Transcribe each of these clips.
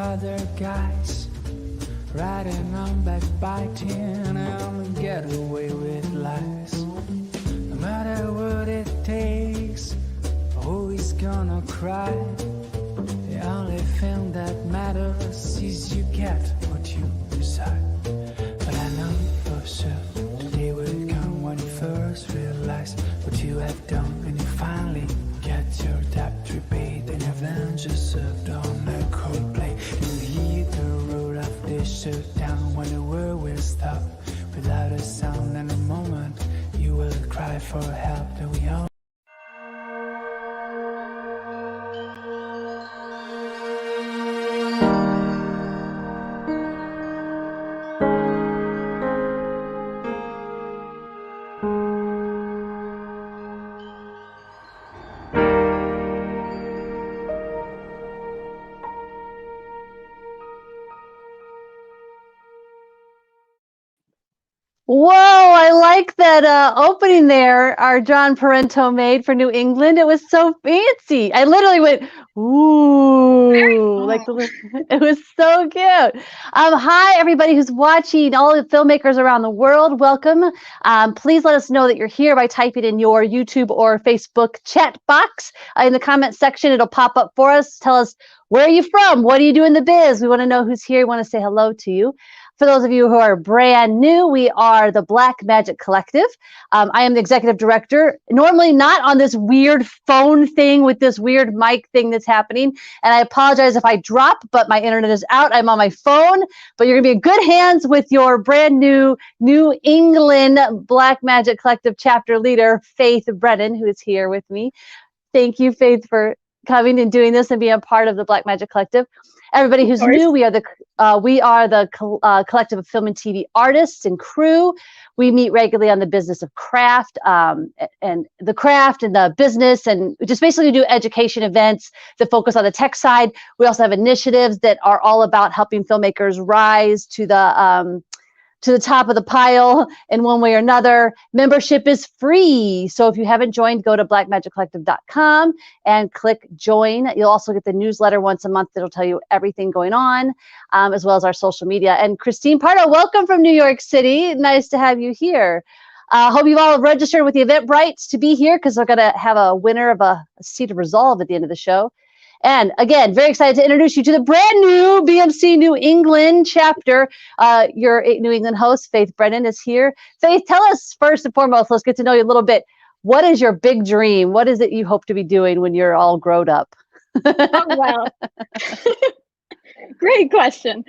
other guys riding on backbiting and get away with lies. No matter what it takes, always gonna cry. The only thing that matters is you get what you decide. But I know for sure the day will come when you first realize what you have done, and you finally get your debt repaid and your vengeance served on a cold plate. You hear the road of this shutdown when the world will stop without a sound. In a moment you will cry for help, that we all. Whoa, I like that opening there our John Parento made for New England. It was so fancy. I literally went, ooh, like it was so cute. Hi, everybody who's watching, all the filmmakers around the world, welcome. Please let us know that you're here by typing in your YouTube or Facebook chat box. In the comment section, it'll pop up for us. Tell us, where are you from? What do you do in the biz? We want to know who's here. We want to say hello to you. For those of you who are brand new, we are the Black Magic Collective. I am the executive director, normally not on this weird phone thing with this weird mic thing that's happening. And I apologize if I drop, but my internet is out. I'm on my phone, but you're gonna be in good hands with your brand new New England Black Magic Collective chapter leader, Faith Brennan, who is here with me. Thank you, Faith, for coming and doing this and being a part of the Black Magic Collective. Everybody who's new, we are the collective of film and TV artists and crew. We meet regularly on the business of craft and the business, and just basically do education events that focus on the tech side. We also have initiatives that are all about helping filmmakers rise to the top of the pile in one way or another. Membership is free. So if you haven't joined, go to blackmagiccollective.com and click join. You'll also get the newsletter once a month that'll tell you everything going on, as well as our social media. And Christine Pardo, welcome from New York City. Nice to have you here. Hope you've all registered with the Eventbrite to be here, because we're gonna have a winner of a seat of resolve at the end of the show. And again, very excited to introduce you to the brand new BMC New England chapter. Your New England host, Faith Brennan, is here. Faith, tell us first and foremost, let's get to know you a little bit. What is your big dream? What is it you hope to be doing when you're all grown up? Oh, well, great question.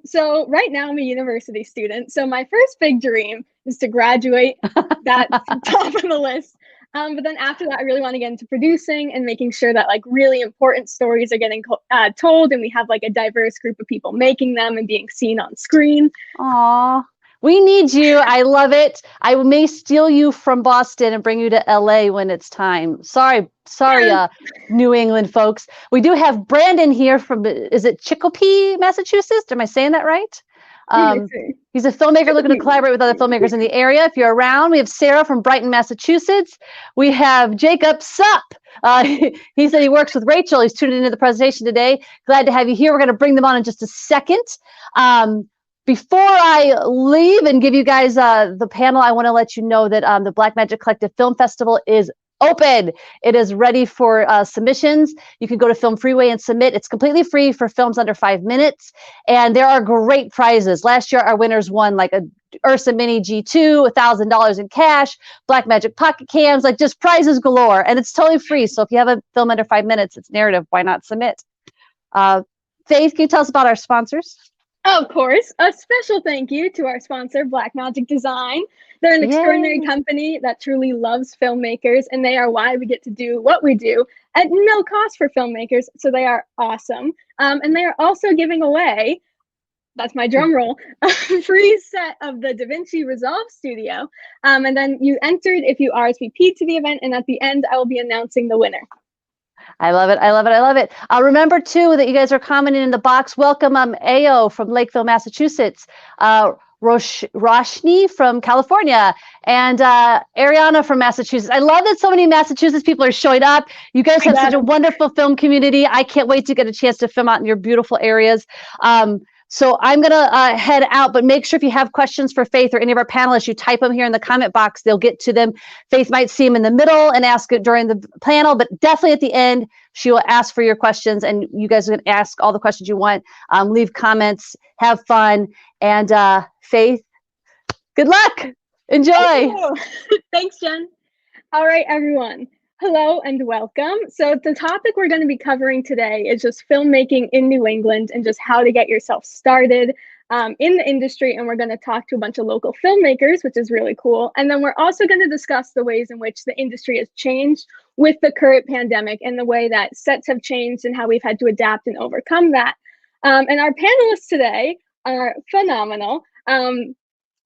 So right now I'm a university student. So my first big dream is to graduate. That's top of the list. But then after that, I really want to get into producing and making sure that like really important stories are getting told, and we have like a diverse group of people making them and being seen on screen. Aw, we need you. I love it. I may steal you from Boston and bring you to LA when it's time. Sorry, New England folks. We do have Brandon here from, is it Chicopee, Massachusetts? Am I saying that right? He's a filmmaker looking to collaborate with other filmmakers in the area. If you're around, we have Sarah from Brighton, Massachusetts. We have Jacob Sup. He said he works with Rachel. He's tuned into the presentation today. Glad to have you here. We're going to bring them on in just a second. Before I leave and give you guys the panel, I want to let you know that the Black Magic Collective Film Festival is open. It is ready for submissions. You can go to Film Freeway and submit. It's completely free for films under 5 minutes. And there are great prizes. Last year, our winners won like a Ursa Mini G2, $1,000 in cash, Black Magic pocket cams, like just prizes galore. And it's totally free. So if you have a film under 5 minutes, it's narrative, why not submit? Faith, can you tell us about our sponsors? Of course. A special thank you to our sponsor, Black Magic Design. They're an extraordinary company that truly loves filmmakers, and they are why we get to do what we do at no cost for filmmakers. So they are awesome. And they are also giving away, that's my drum roll, a free set of the DaVinci Resolve Studio. And then you entered if you RSVP to the event, and at the end, I will be announcing the winner. I love it. I love it. I love it. Remember, too, that you guys are commenting in the box. Welcome, AO from Lakeville, Massachusetts. Roshni from California, and Ariana from Massachusetts. I love that so many Massachusetts people are showing up. You guys have such a wonderful film community. I can't wait to get a chance to film out in your beautiful areas. So I'm going to head out, but make sure if you have questions for Faith or any of our panelists, you type them here in the comment box. They'll get to them. Faith might see them in the middle and ask it during the panel, but definitely at the end, she will ask for your questions, and you guys can ask all the questions you want. Leave comments, have fun, and Faith, good luck. Enjoy. Thanks, Jen. All right, everyone. Hello and welcome. So the topic we're going to be covering today is just filmmaking in New England and just how to get yourself started in the industry. And we're going to talk to a bunch of local filmmakers, which is really cool. And then we're also going to discuss the ways in which the industry has changed with the current pandemic and the way that sets have changed and how we've had to adapt and overcome that. And our panelists today are phenomenal.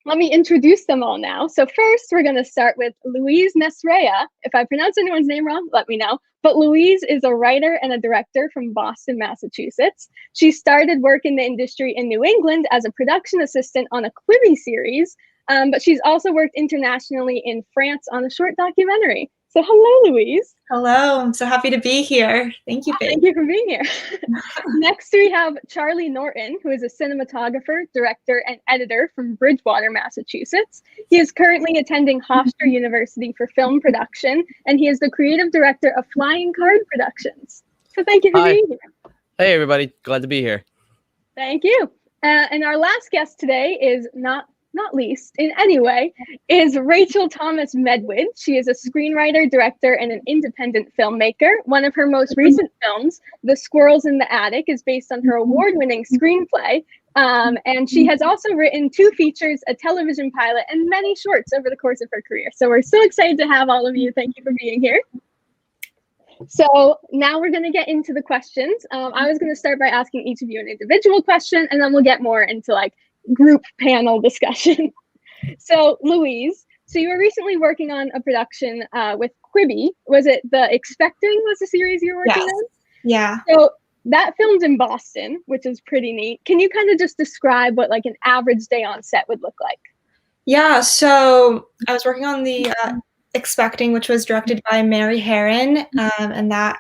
Let me introduce them all now. So first, we're going to start with Louise Mesrea. If I pronounce anyone's name wrong, let me know. But Louise is a writer and a director from Boston, Massachusetts. She started work in the industry in New England as a production assistant on a Quibi series, but she's also worked internationally in France on a short documentary. So hello, Louise. Hello, I'm so happy to be here. Thank you, Faith. Thank you for being here. Next, we have Charlie Norton, who is a cinematographer, director, and editor from Bridgewater, Massachusetts. He is currently attending Hofstra University for film production, and he is the creative director of Flying Card Productions. So thank you for being here. Hey, everybody. Glad to be here. Thank you. And our last guest today is not least in any way, is Rachel Thomas Medwin. She is a screenwriter, director, and an independent filmmaker. One of her most recent films, The Squirrels in the Attic, is based on her award-winning screenplay. And she has also written 2 features, a television pilot, and many shorts over the course of her career. So we're so excited to have all of you. Thank you for being here. So now we're going to get into the questions. I was going to start by asking each of you an individual question, and then we'll get more into like group panel discussion. So Louise, so you were recently working on a production with Quibi. Was it The Expecting was the series you were working on? Yeah. So that filmed in Boston, which is pretty neat. Can you kind of just describe what like an average day on set would look like? Yeah, so I was working on the Expecting, which was directed by Mary Herron, and that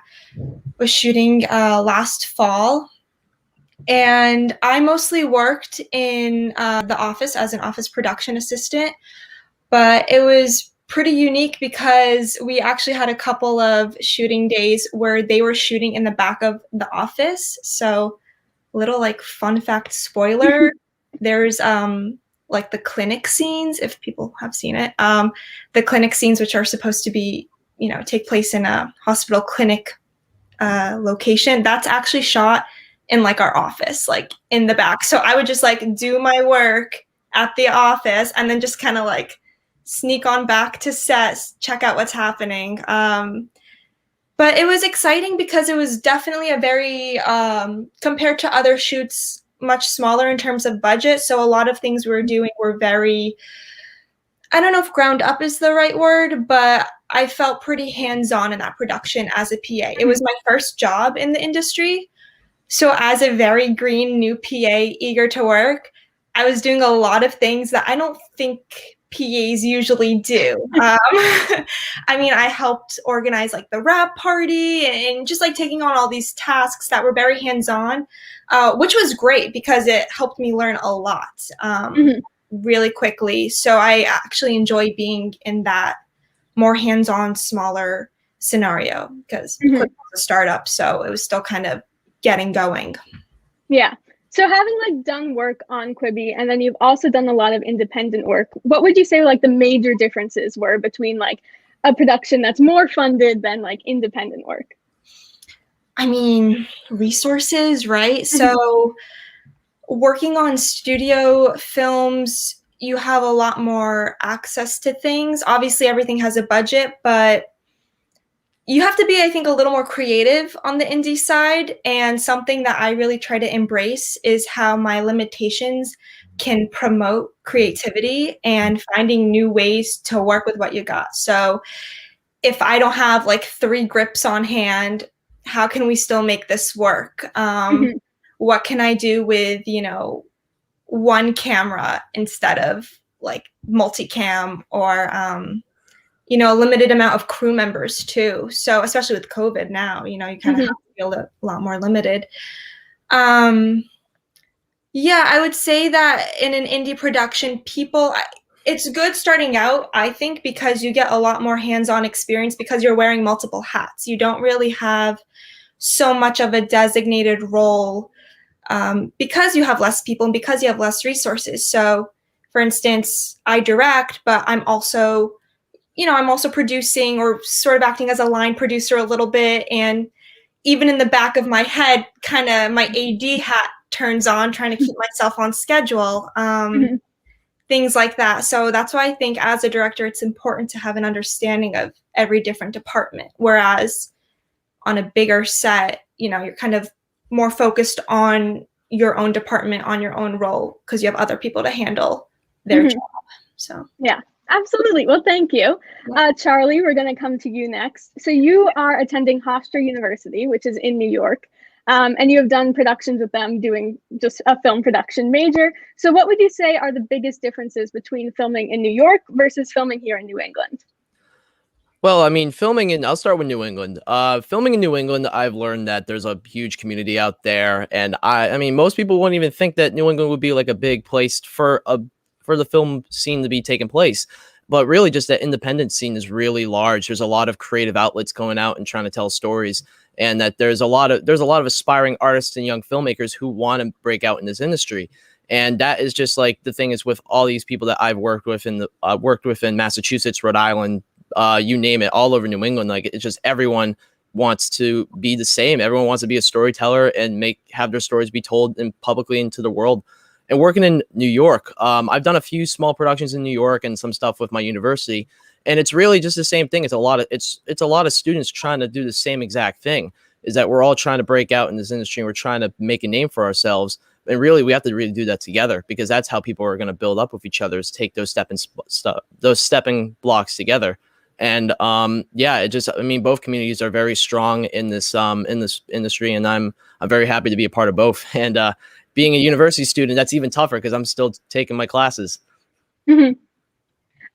was shooting last fall. And I mostly worked in the office as an office production assistant, but it was pretty unique because we actually had a couple of shooting days where they were shooting in the back of the office. So little like fun fact spoiler, there's like the clinic scenes, if people have seen it, the clinic scenes, which are supposed to be, you know, take place in a hospital clinic location, that's actually shot in like our office, like in the back. So I would just like do my work at the office and then just kind of like sneak on back to set, check out what's happening. But it was exciting because it was definitely a very, compared to other shoots, much smaller in terms of budget. So a lot of things we were doing were very, I don't know if ground up is the right word, but I felt pretty hands-on in that production as a PA. It was my first job in the industry. So as a very green new PA eager to work, I was doing a lot of things that I don't think PAs usually do. I mean, I helped organize like the wrap party and just like taking on all these tasks that were very hands-on, which was great because it helped me learn a lot really quickly. So I actually enjoy being in that more hands-on, smaller scenario because it was a startup. So it was still kind of getting going. Yeah. So having like done work on Quibi and then you've also done a lot of independent work, what would you say like the major differences were between like a production that's more funded than like independent work? I mean, resources, right? So working on studio films, you have a lot more access to things. Obviously, everything has a budget, but you have to be, I think, a little more creative on the indie side. And something that I really try to embrace is how my limitations can promote creativity and finding new ways to work with what you got. So if I don't have like 3 grips on hand, how can we still make this work? What can I do with, you know, one camera instead of like multicam, or you know, a limited amount of crew members too. So especially with COVID now, you know, you kind of have to feel a lot more limited. Yeah, I would say that in an indie production, it's good starting out, I think, because you get a lot more hands-on experience because you're wearing multiple hats. You don't really have so much of a designated role because you have less people and because you have less resources. So, for instance, I direct, but I'm also, you know, I'm also producing or sort of acting as a line producer a little bit. And even in the back of my head, kind of my AD hat turns on, trying to keep myself on schedule, things like that. So that's why I think as a director, it's important to have an understanding of every different department. Whereas on a bigger set, you know, you're kind of more focused on your own department, on your own role, because you have other people to handle their job. So yeah, absolutely. Well, thank you. Charlie, we're going to come to you next. So you are attending Hofstra University, which is in New York, and you have done productions with them, doing just a film production major. So what would you say are the biggest differences between filming in New York versus filming here in New England? Well, I mean, I'll start with New England. Filming in New England, I've learned that there's a huge community out there. And I mean, most people wouldn't even think that New England would be like a big place for the film scene to be taking place. But really just that independent scene is really large. There's a lot of creative outlets going out and trying to tell stories. And that there's a lot of aspiring artists and young filmmakers who want to break out in this industry. And that is just like the thing is with all these people that I've worked with in Massachusetts, Rhode Island, you name it, all over New England. Like it's just everyone wants to be the same. Everyone wants to be a storyteller and have their stories be told publicly into the world. And working in New York, I've done a few small productions in New York and some stuff with my university, and it's really just the same thing. It's a lot of students trying to do the same exact thing. Is that we're all trying to break out in this industry and we're trying to make a name for ourselves. And really, we have to really do that together, because that's how people are going to build up with each other, is take those stepping blocks together. And yeah, both communities are very strong in this industry, and I'm very happy to be a part of both. And being a university student, that's even tougher because I'm still taking my classes.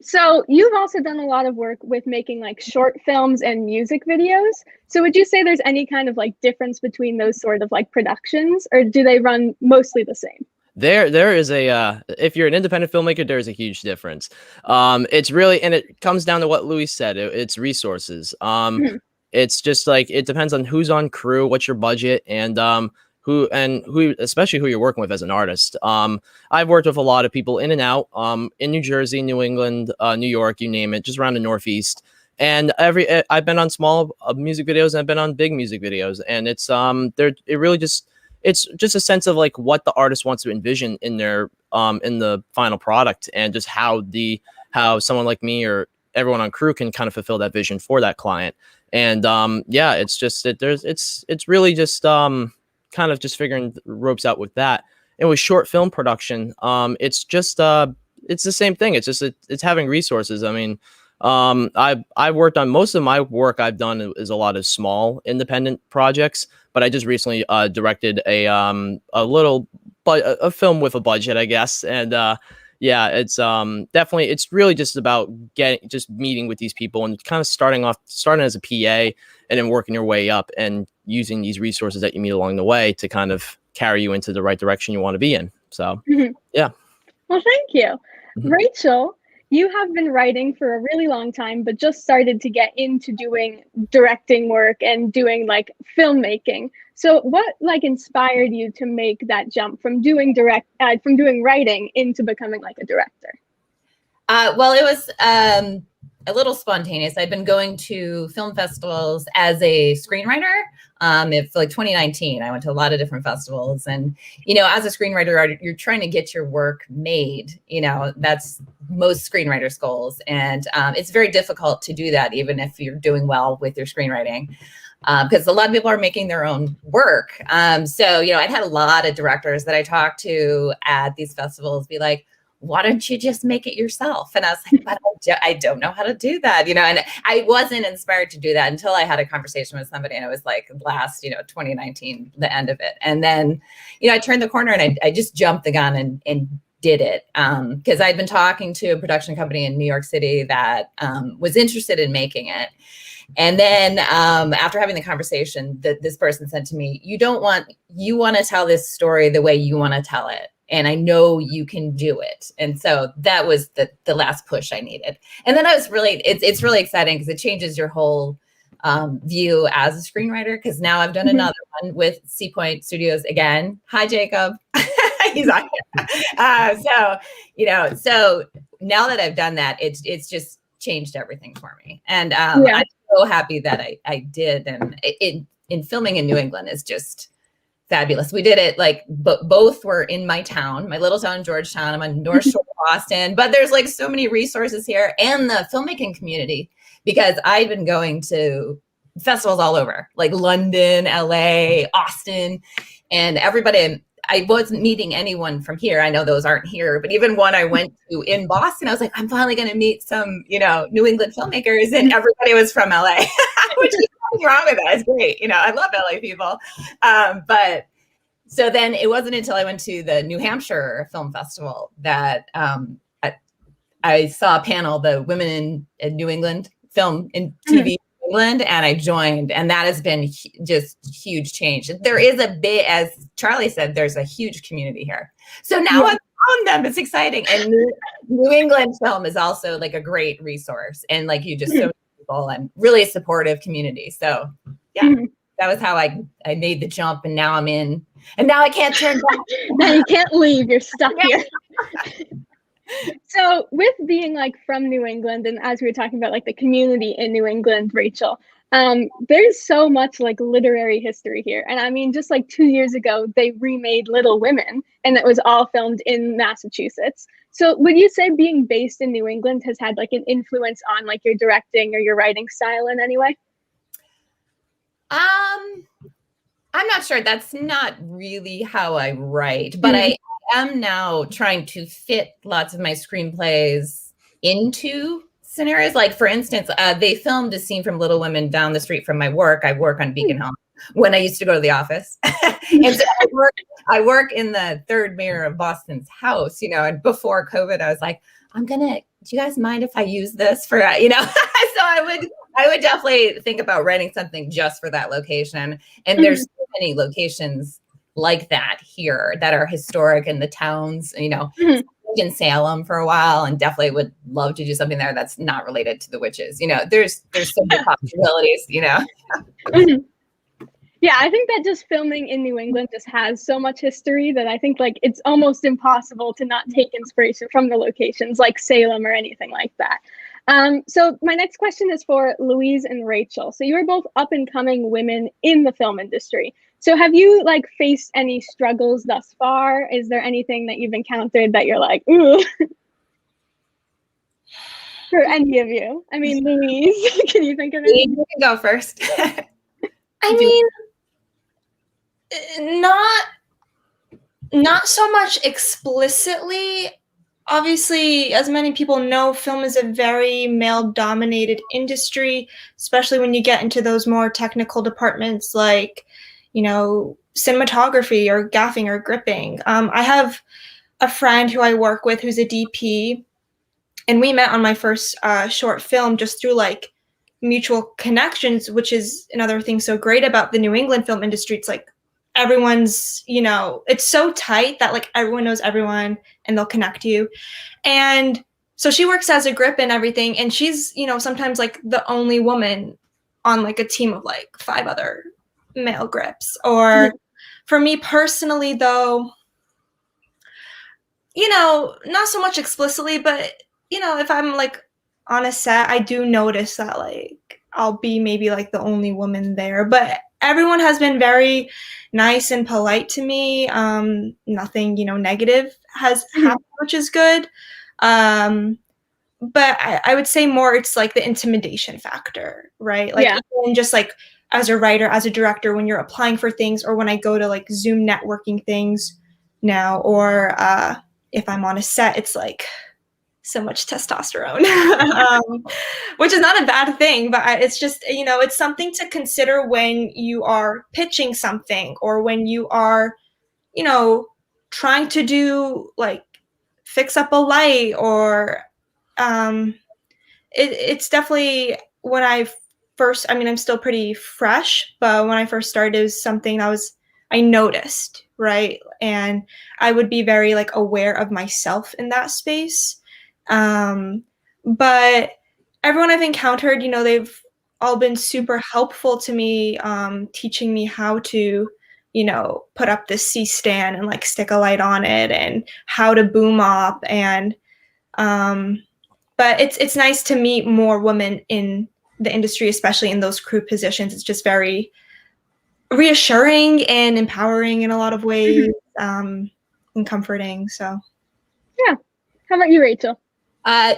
So you've also done a lot of work with making like short films and music videos. So would you say there's any kind of like difference between those sort of like productions, or do they run mostly the same? There is if you're an independent filmmaker, there is a huge difference. It's really, and it comes down to what Louise said. It's resources. It's just like, it depends on who's on crew, what's your budget, and who, especially who you're working with as an artist. I've worked with a lot of people in and out, in New Jersey, New England, New York, you name it, just around the Northeast. And I've been on small music videos and I've been on big music videos, and it's just a sense of like what the artist wants to envision in their in the final product, and just how someone like me or everyone on crew can kind of fulfill that vision for that client. And yeah, it's just that it's really just kind of just figuring the ropes out with that. And with short film production, it's just it's the same thing. It's just it's having resources. I mean, I've worked on, most of my work I've done is a lot of small independent projects, but I just recently directed a film with a budget, I guess. And yeah, it's definitely, it's really just about meeting with these people and kind of starting as a PA and then working your way up and using these resources that you meet along the way to kind of carry you into the right direction you want to be in. So yeah. Well, thank you. Rachel, you have been writing for a really long time, but just started to get into doing directing work and doing like filmmaking. So what like inspired you to make that jump from doing writing into becoming like a director? Well, it was a little spontaneous. I'd been going to film festivals as a screenwriter. It's like 2019. I went to a lot of different festivals, and as a screenwriter, you're trying to get your work made. That's most screenwriters' goals, and it's very difficult to do that, even if you're doing well with your screenwriting, because a lot of people are making their own work. So I'd had a lot of directors that I talked to at these festivals be like, why don't you just make it yourself? And I was like, but I don't know how to do that, you know, and I wasn't inspired to do that until I had a conversation with somebody, and it was like last, you know, 2019, the end of it. And then, you know, I turned the corner and I just jumped the gun and did it. Because I'd been talking to a production company in New York City that was interested in making it. And then after having the conversation, this person said to me, you want to tell this story the way you want to tell it. And I know you can do it. And so that was the last push I needed. And then I was really, it's really exciting because it changes your whole view as a screenwriter. Because now I've done another one with Sea Point Studios again. Hi, Jacob. He's on here. So, you know, so now that I've done that, it's just changed everything for me. And I'm so happy that I did. And in filming in New England is just fabulous. We did it like both were in my town, my little town, Georgetown. I'm on North Shore of Boston, but there's like so many resources here, and the filmmaking community, because I've been going to festivals all over, like London, LA, Austin, and everybody. I wasn't meeting anyone from here. I know those aren't here, but even one I went to in Boston, I was like, I'm finally going to meet some, you know, New England filmmakers, and everybody was from LA, which is nothing wrong with that. It's great. You know, I love LA people. But so then it wasn't until I went to the New Hampshire Film Festival that I saw a panel, the Women in New England Film and TV England, and I joined, and that has been just huge change. There is a bit, as Charlie said, there's a huge community here. So now I'm on them. It's exciting. And New England film is also like a great resource. And like you just so many people and really supportive community. So yeah, that was how I made the jump, and now I'm in, and now I can't turn back. Now you can't leave. You're stuck here. So with being like from New England, and as we were talking about like the community in New England, Rachel, there's so much like literary history here. And I mean, just like 2 years ago, they remade Little Women, and it was all filmed in Massachusetts. So would you say being based in New England has had like an influence on like your directing or your writing style in any way? I'm not sure. That's not really how I write, but I am now trying to fit lots of my screenplays into scenarios. Like, for instance, they filmed a scene from Little Women down the street from my work. I work on Beacon Hill when I used to go to the office. And so I work in the third mayor of Boston's house, you know, and before COVID, I was like, do you guys mind if I use this for, you know, so I would definitely think about writing something just for that location. And there's so many locations like that here that are historic in the towns, you know, in Salem for a while, and definitely would love to do something there that's not related to the witches. You know, there's so many possibilities, you know. Yeah, I think that just filming in New England just has so much history that I think like it's almost impossible to not take inspiration from the locations like Salem or anything like that. So my next question is for Louise and Rachel. So you're both up and coming women in the film industry. So have you like faced any struggles thus far? Is there anything that you've encountered that you're like, ooh? For any of you? I mean, Louise, can you think of it? You can go first. I mean, not so much explicitly. Obviously, as many people know, film is a very male-dominated industry, especially when you get into those more technical departments like, you know, cinematography or gaffing or gripping. I have a friend who I work with who's a DP, and we met on my first short film just through like mutual connections, which is another thing so great about the New England film industry. It's like everyone's, you know, it's so tight that like everyone knows everyone and they'll connect you. And so she works as a grip and everything, and she's, you know, sometimes like the only woman on like a team of like 5 other male grips. Or for me personally though, you know, not so much explicitly, but you know, if I'm like on a set, I do notice that like I'll be maybe like the only woman there, but everyone has been very nice and polite to me. Nothing, you know, negative has happened, which is good. But I would say more it's like the intimidation factor, right? Like even just like as a writer, as a director, when you're applying for things, or when I go to like Zoom networking things now, or if I'm on a set, it's like so much testosterone, which is not a bad thing, but it's just, you know, it's something to consider when you are pitching something or when you are, you know, trying to do like fix up a light or it's definitely when I first, I mean, I'm still pretty fresh, but when I first started, it was something I noticed, right? And I would be very like aware of myself in that space. But everyone I've encountered, you know, they've all been super helpful to me, teaching me how to, you know, put up this C-stand and like stick a light on it and how to boom up. And, but it's nice to meet more women in the industry, especially in those crew positions. It's just very reassuring and empowering in a lot of ways, and comforting. So, Yeah. How about you, Rachel?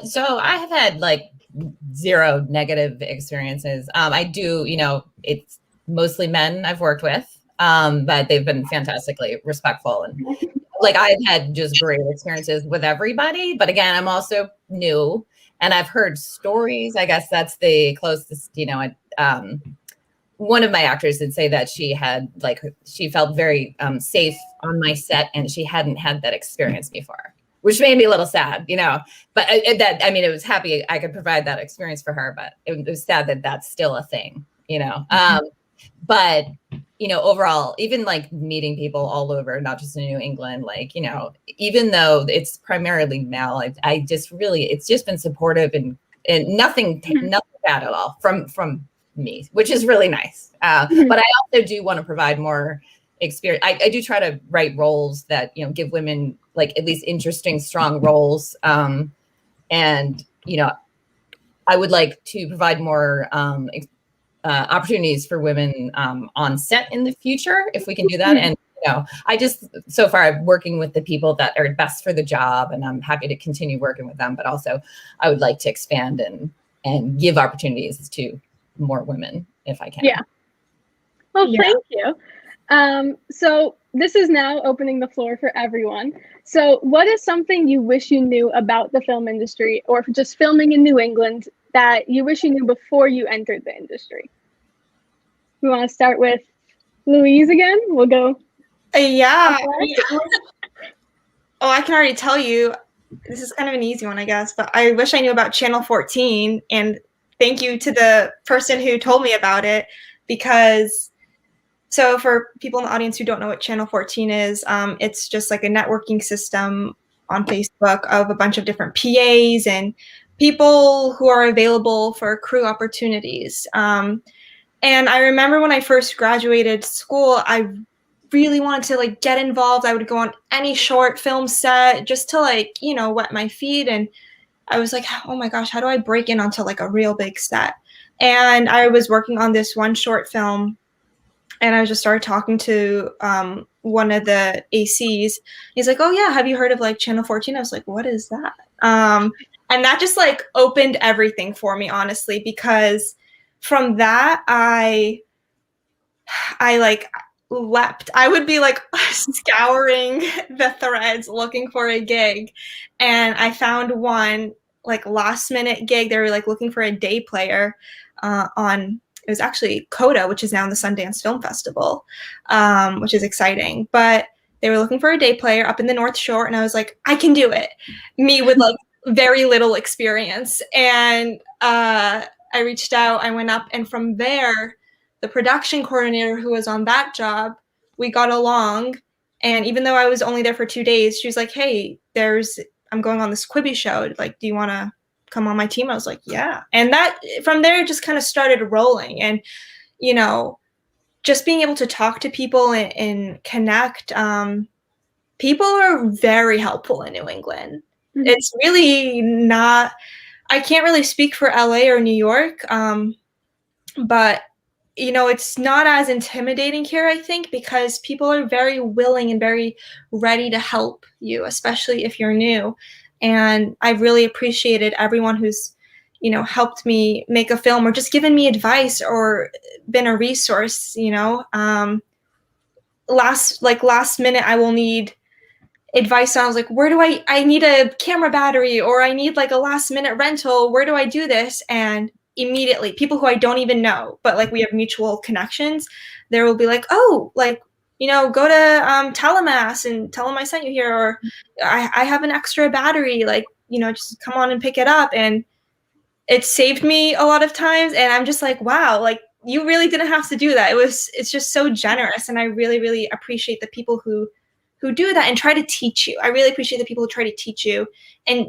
So I have had like 0 negative experiences. I do, you know, it's mostly men I've worked with, but they've been fantastically respectful, and like I've had just great experiences with everybody. But again, I'm also new, and I've heard stories. I guess that's the closest, you know. One of my actors did say that she felt very safe on my set, and she hadn't had that experience before, which made me a little sad, you know. But it was happy I could provide that experience for her, but it was sad that that's still a thing, you know. But you know, overall, even like meeting people all over, not just in New England, like, you know, even though it's primarily male, I just really, it's just been supportive and nothing bad at all from me, which is really nice. But I also do want to provide more experience. I do try to write roles that, you know, give women like at least interesting, strong roles. And, you know, I would like to provide more opportunities for women on set in the future, if we can do that. And, you know, so far I'm working with the people that are best for the job, and I'm happy to continue working with them. But also I would like to expand and give opportunities to more women if I can. Yeah. Well, thank you. So this is now opening the floor for everyone. So what is something you wish you knew about the film industry or just filming in New England that you wish you knew before you entered the industry? We want to start with Louise again. We'll go. Yeah. Oh, I can already tell you, this is kind of an easy one, I guess, but I wish I knew about Channel 14, and thank you to the person who told me about it, because so for people in the audience who don't know what Channel 14 is, it's just like a networking system on Facebook of a bunch of different PAs and people who are available for crew opportunities. And I remember when I first graduated school, I really wanted to like get involved. I would go on any short film set just to like, you know, wet my feet. And I was like, oh my gosh, how do I break in onto like a real big set? And I was working on this one short film, and I just started talking to one of the ACs. He's like, oh yeah, have you heard of like Channel 14? I was like, what is that? And that just like opened everything for me, honestly, because from that, I like leapt. I would be like scouring the threads looking for a gig, and I found one like last minute gig. They were like looking for a day player on, it was actually CODA, which is now in the Sundance Film Festival, which is exciting. But they were looking for a day player up in the North Shore, and I was like, I can do it. Me with like very little experience. And I reached out, I went up, and from there, the production coordinator who was on that job, we got along. And even though I was only there for 2 days, she was like, hey, I'm going on this Quibi show. Like, do you want to come on my team? I was like, yeah. And that from there just kind of started rolling. And, you know, just being able to talk to people and connect. People are very helpful in New England. Mm-hmm. It's really not, I can't really speak for LA or New York, but you know, it's not as intimidating here, I think, because people are very willing and very ready to help you, especially if you're new. And I've really appreciated everyone who's, you know, helped me make a film or just given me advice or been a resource, you know. Last minute, I will need advice. I was like, where do I need a camera battery, or I need like a last minute rental. Where do I do this? And immediately people who I don't even know, but like we have mutual connections, there will be like, oh, like, you know, go to Telemass and tell them I sent you here, or I have an extra battery, like, you know, just come on and pick it up. And it saved me a lot of times. And I'm just like, wow, like you really didn't have to do that. It's just so generous. And I really, really appreciate the people who do that and try to teach you. I really appreciate the people who try to teach you. And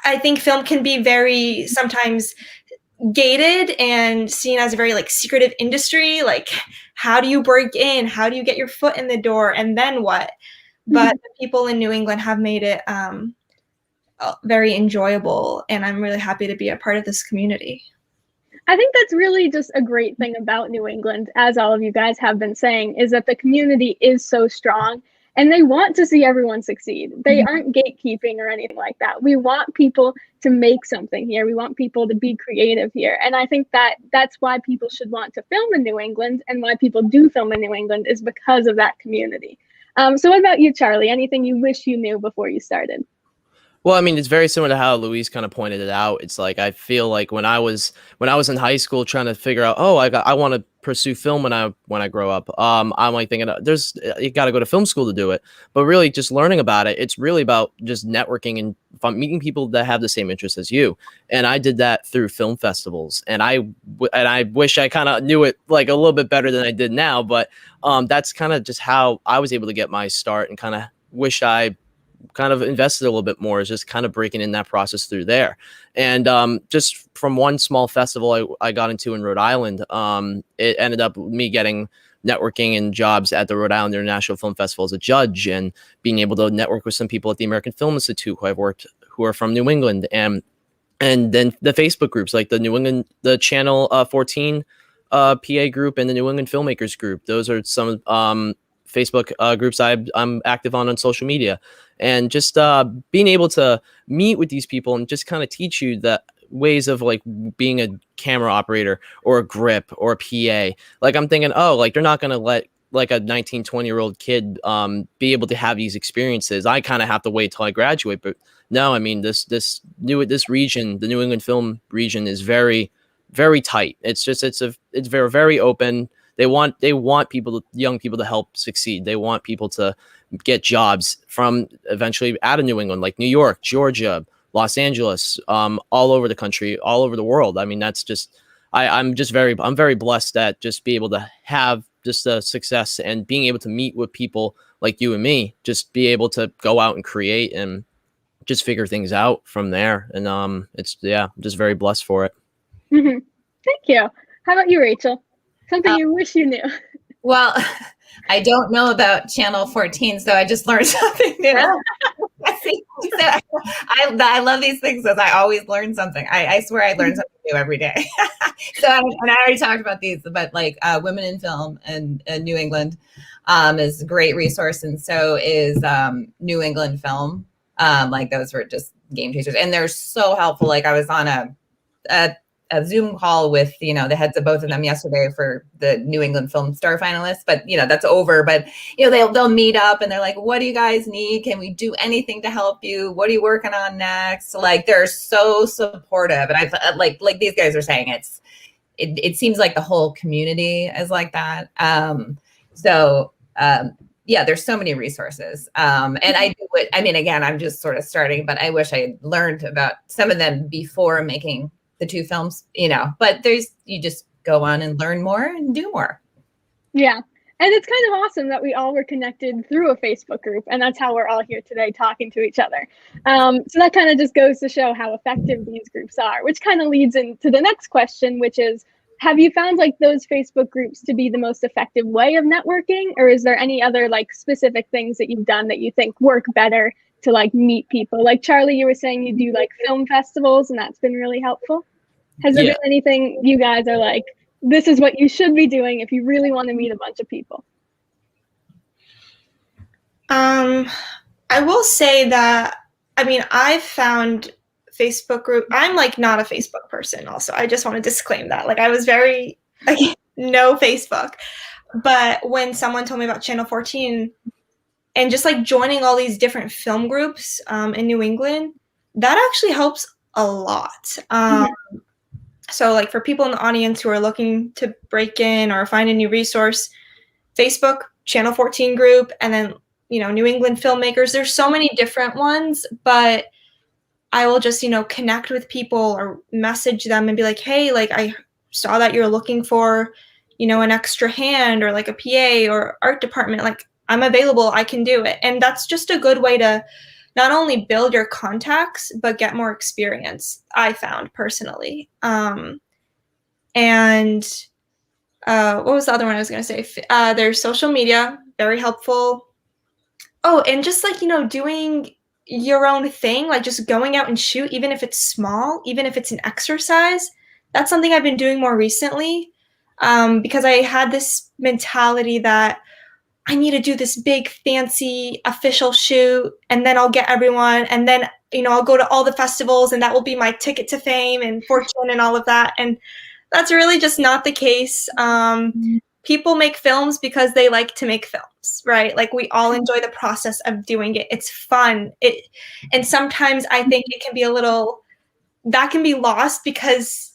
I think film can be very sometimes gated and seen as a very like secretive industry. Like, how do you break in? How do you get your foot in the door? And then what? But the people in New England have made it very enjoyable. And I'm really happy to be a part of this community. I think that's really just a great thing about New England, as all of you guys have been saying, is that the community is so strong and they want to see everyone succeed. They aren't gatekeeping or anything like that. We want people to make something here. We want people to be creative here. And I think that that's why people should want to film in New England, and why people do film in New England is because of that community. So what about you, Charlie? Anything you wish you knew before you started? Well, I mean, it's very similar to how Louise kind of pointed it out. It's like, I feel like when I was in high school trying to figure out, oh, I want to pursue film when I grow up. I'm like thinking, you got to go to film school to do it. But really, just learning about it, it's really about just networking and meeting people that have the same interests as you. And I did that through film festivals. And I wish I kind of knew it like a little bit better than I did now. But that's kind of just how I was able to get my start, and kind of wish I kind of invested a little bit more, is just kind of breaking in that process through there. And just from one small festival I got into in Rhode Island, it ended up me getting networking and jobs at the Rhode Island International Film Festival as a judge, and being able to network with some people at the American Film Institute who are from New England, and then the Facebook groups like the Channel 14 PA group and the New England Filmmakers group. Those are some Facebook groups I'm active on social media. And just being able to meet with these people and just kind of teach you the ways of like being a camera operator or a grip or a PA. Like, I'm thinking, oh, like they're not going to let like a 19, 20-year-old kid be able to have these experiences. I kind of have to wait till I graduate. But no, I mean, this region, the New England film region, is very, very tight. It's very, very open. They want young people to help succeed. They want people to get jobs from eventually out of New England, like New York, Georgia, Los Angeles, all over the country, all over the world. I mean, that's just, I'm very blessed that just be able to have just the success and being able to meet with people like you and me, just be able to go out and create and just figure things out from there. And I'm just very blessed for it. Thank you. How about you, Rachel? Something you wish you knew. Well, I don't know about Channel 14, so I just learned something new. I love these things because I always learn something. I swear I learn something new every day. I already talked about these, but like Women in Film and New England is a great resource, and so is New England Film. Like, those were just game changers, and they're so helpful. Like, I was on a Zoom call with, the heads of both of them yesterday for the New England Film Star finalists, but that's over. But they'll meet up and they're like, what do you guys need? Can we do anything to help you? What are you working on next? Like, they're so supportive. And I like these guys are saying, it seems like the whole community is like that. There's so many resources. And again, I'm just sort of starting, but I wish I had learned about some of them before making the two films, but you just go on and learn more and do more. Yeah. And it's kind of awesome that we all were connected through a Facebook group, and that's how we're all here today talking to each other. So that kind of just goes to show how effective these groups are, which kind of leads into the next question, which is, have you found like those Facebook groups to be the most effective way of networking, or is there any other like specific things that you've done that you think work better to like meet people? Like, Charlie, you were saying you do like film festivals, and that's been really helpful. Has there been anything you guys are like, this is what you should be doing if you really want to meet a bunch of people? I will say that, I've found Facebook group. I'm like not a Facebook person also. I just want to disclaim that. Like, I was very no Facebook. But when someone told me about Channel 14, and just like joining all these different film groups in New England, that actually helps a lot. So like for people in the audience who are looking to break in or find a new resource, Facebook, Channel 14 group, and then, you know, New England Filmmakers, there's so many different ones, but I will just, you know, connect with people or message them and be like, hey, like I saw that you're looking for, you know, an extra hand or like a PA or art department. Like I'm available, I can do it. And that's just a good way to not only build your contacts, but get more experience, I found personally. And what was the other one I was going to say? There's social media, very helpful. Oh, and just like, you know, doing your own thing, like just going out and shoot, even if it's small, even if it's an exercise. That's something I've been doing more recently, because I had this mentality that I need to do this big, fancy, official shoot, and then I'll get everyone, and then, you know, I'll go to all the festivals, and that will be my ticket to fame and fortune and all of that. And that's really just not the case. People make films because they like to make films, right? Like we all enjoy the process of doing it. It's fun. And sometimes I think it can be that can be lost because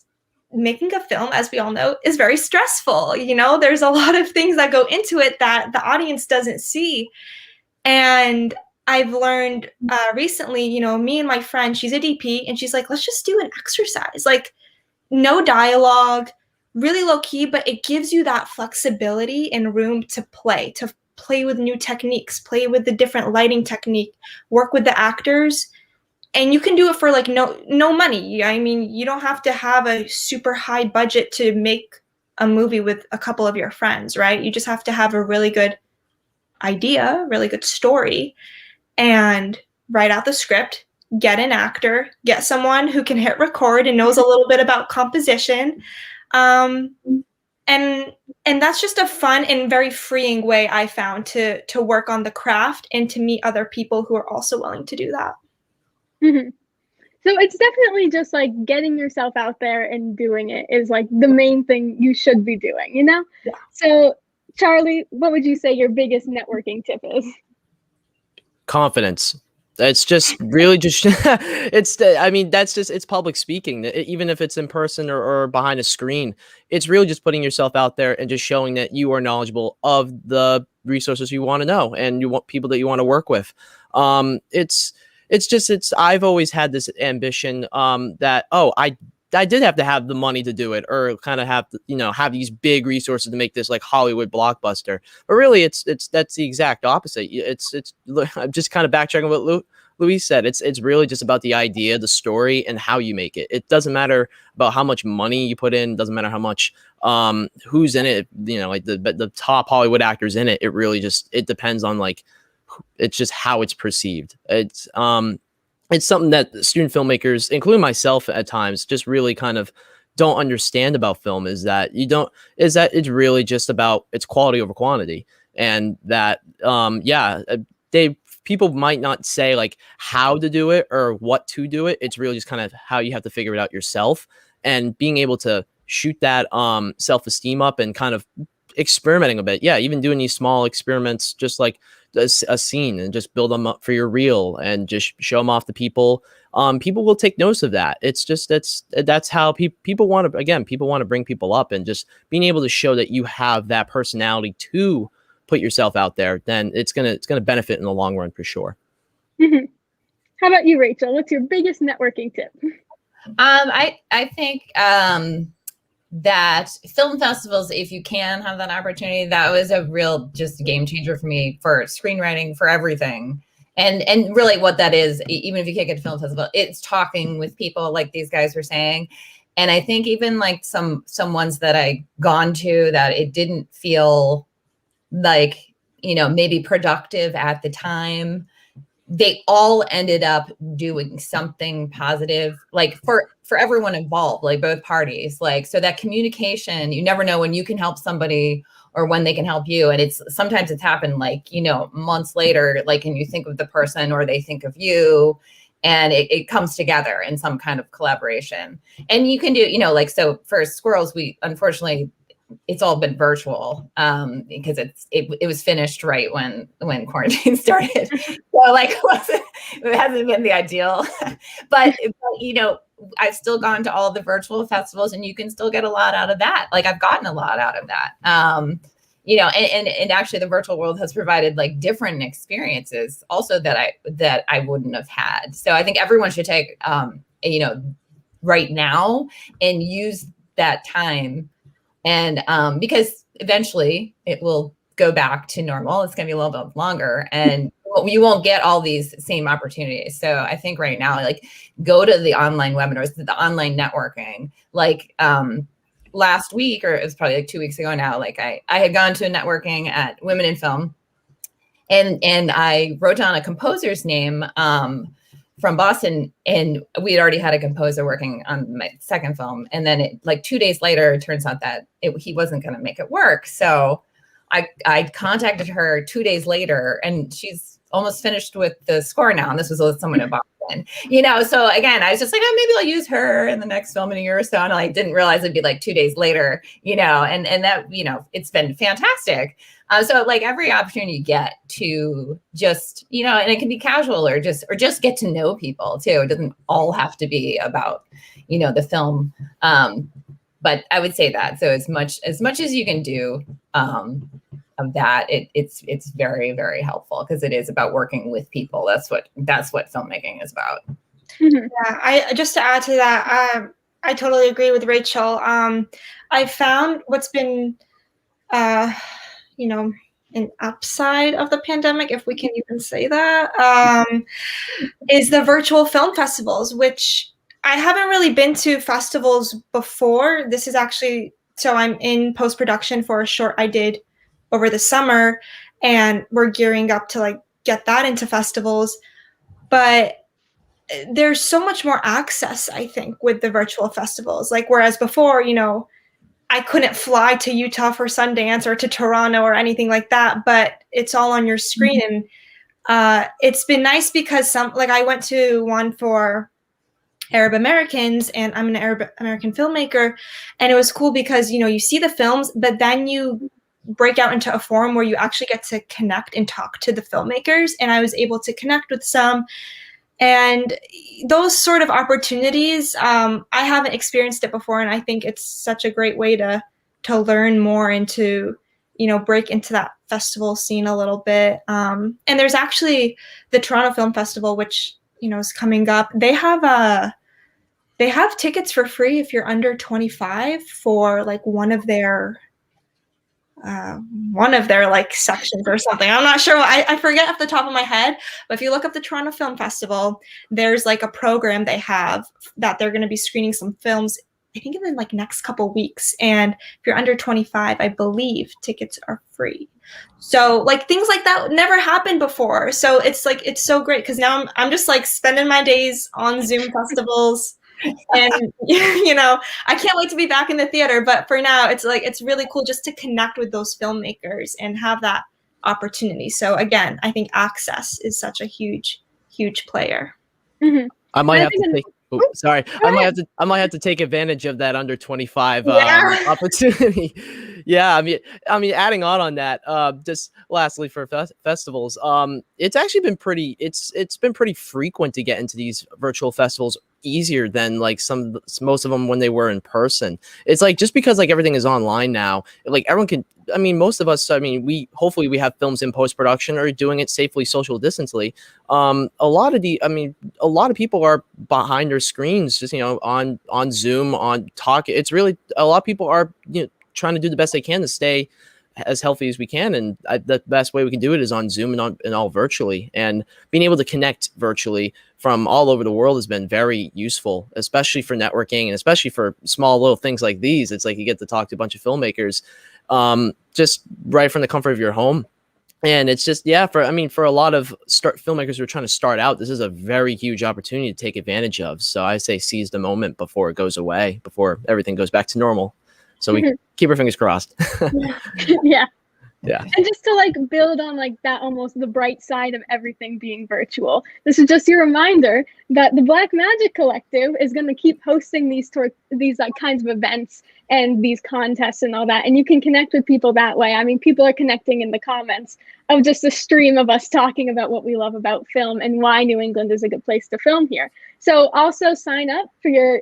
making a film, as we all know, is very stressful. You know, there's a lot of things that go into it that the audience doesn't see. And I've learned recently, you know, me and my friend, she's a DP, and she's like, let's just do an exercise. Like no dialogue, really low key, but it gives you that flexibility and room to play with new techniques, play with the different lighting technique, work with the actors. And you can do it for like no money. I mean, you don't have to have a super high budget to make a movie with a couple of your friends, right? You just have to have a really good idea, really good story, and write out the script, get an actor, get someone who can hit record and knows a little bit about composition. And that's just a fun and very freeing way I found to work on the craft and to meet other people who are also willing to do that. Mm-hmm. So it's definitely just like getting yourself out there and doing it is like the main thing you should be doing, you know? Yeah. So Charlie, what would you say your biggest networking tip is? Confidence. It's just really just it's public speaking, even if it's in person or behind a screen. It's really just putting yourself out there and just showing that you are knowledgeable of the resources you want to know and you want people that you want to work with. I've always had this ambition that, I did have to have the money to do it, or kind of have to, you know, have these big resources to make this like Hollywood blockbuster. But really, that's the exact opposite. I'm just kind of backtracking what Louise said. It's really just about the idea, the story, and how you make it. It doesn't matter about how much money you put in. It doesn't matter how much who's in it. You know, like the top Hollywood actors in it. It really just depends on like it's just how it's perceived. It's something that student filmmakers, including myself at times, just really kind of don't understand about film is that it's really just about it's quality over quantity. And that, people might not say like how to do it or what to do it. It's really just kind of how you have to figure it out yourself, and being able to shoot that self-esteem up and kind of experimenting a bit. Yeah. Even doing these small experiments, just like a scene, and just build them up for your reel and just show them off to people. People will take notice of that. It's just that's how people want to bring people up, and just being able to show that you have that personality to put yourself out there, then it's gonna benefit in the long run for sure. Mm-hmm. How about you, Rachel? What's your biggest networking tip? I think that film festivals, if you can have that opportunity, that was a real just game changer for me, for screenwriting, for everything. And really what that is, even if you can't get to film festival, it's talking with people like these guys were saying. And I think even like some ones that I gone to that it didn't feel like, you know, maybe productive at the time, they all ended up doing something positive, like for everyone involved, like both parties. Like, so that communication, you never know when you can help somebody or when they can help you. And sometimes it's happened like, you know, months later, like, and you think of the person or they think of you, and it comes together in some kind of collaboration. And you can do, you know, like, so for Squirrels, we unfortunately it's all been virtual because it was finished right when quarantine started. So like it hasn't been the ideal, but you know, I've still gone to all of the virtual festivals, and you can still get a lot out of that. Like I've gotten a lot out of that. You know, and actually the virtual world has provided like different experiences also that I wouldn't have had. So I think everyone should take, you know, right now and use that time. And because eventually it will go back to normal. It's going to be a little bit longer, and you won't get all these same opportunities. So I think right now, like, go to the online webinars, the online networking. Like last week, or it was probably like 2 weeks ago now, like I had gone to a networking at Women in Film, and I wrote down a composer's name from Boston, and we had already had a composer working on my second film. And then like 2 days later, it turns out that he wasn't going to make it work. So I contacted her 2 days later, and she's almost finished with the score now. And this was with someone in Boston, you know? So again, I was just like, oh, maybe I'll use her in the next film in a year or so. And I didn't realize it'd be like 2 days later, you know, and that, you know, it's been fantastic. So like every opportunity you get to just, you know, and it can be casual or just get to know people too. It doesn't all have to be about, you know, the film. But I would say that. So as much as you can do of that, it's very, very helpful, because it is about working with people. That's what filmmaking is about. Yeah, I just to add to that, I totally agree with Rachel. I found what's been you know, an upside of the pandemic, if we can even say that, is the virtual film festivals, which I haven't really been to festivals before. This is actually, so I'm in post-production for a short I did over the summer, and we're gearing up to like get that into festivals. But there's so much more access, I think, with the virtual festivals. Like, whereas before, you know, I couldn't fly to Utah for Sundance or to Toronto or anything like that, but it's all on your screen. And it's been nice because I went to one for Arab Americans, and I'm an Arab American filmmaker. And it was cool because, you know, you see the films, but then you break out into a forum where you actually get to connect and talk to the filmmakers. And I was able to connect with some. And those sort of opportunities, I haven't experienced it before, and I think it's such a great way to learn more and to, you know, break into that festival scene a little bit. And there's actually the Toronto Film Festival, which, you know, is coming up. They have tickets for free if you're under 25 for like one of their like sections or something. I'm not sure. I forget off the top of my head, but if you look up the Toronto Film Festival, there's like a program they have that they're going to be screening some films, I think in the like next couple weeks. And if you're under 25, I believe tickets are free. So like things like that never happened before. So it's like, it's so great, because now I'm just like spending my days on Zoom festivals. And you know, I can't wait to be back in the theater, but for now it's like, it's really cool just to connect with those filmmakers and have that opportunity. So again, I think access is such a huge player. Mm-hmm. I might have to take I might have to take advantage of that under 25 opportunity. Yeah, I mean, adding on that, just lastly for festivals, it's actually been it's been pretty frequent to get into these virtual festivals, easier than like most of them when they were in person. It's like, just because like everything is online now, like everyone can, I mean, most of us, I mean, hopefully we have films in post-production or doing it safely, social distantly. A lot of people are behind their screens, just, you know, on Zoom, on talk. It's really, a lot of people are, you know, trying to do the best they can to stay as healthy as we can, and the best way we can do it is on Zoom and all virtually. And being able to connect virtually from all over the world has been very useful, especially for networking and especially for small little things like these. It's like you get to talk to a bunch of filmmakers just right from the comfort of your home. And it's just, yeah, for a lot of filmmakers who are trying to start out, this is a very huge opportunity to take advantage of. So I say seize the moment before it goes away, before everything goes back to normal. So we keep our fingers crossed. Yeah. Yeah. And just to like build on like that, almost the bright side of everything being virtual, this is just your reminder that the Black Magic Collective is going to keep hosting these like kinds of events and these contests and all that, and you can connect with people that way. I mean, people are connecting in the comments of just a stream of us talking about what we love about film and why New England is a good place to film here. So also sign up for your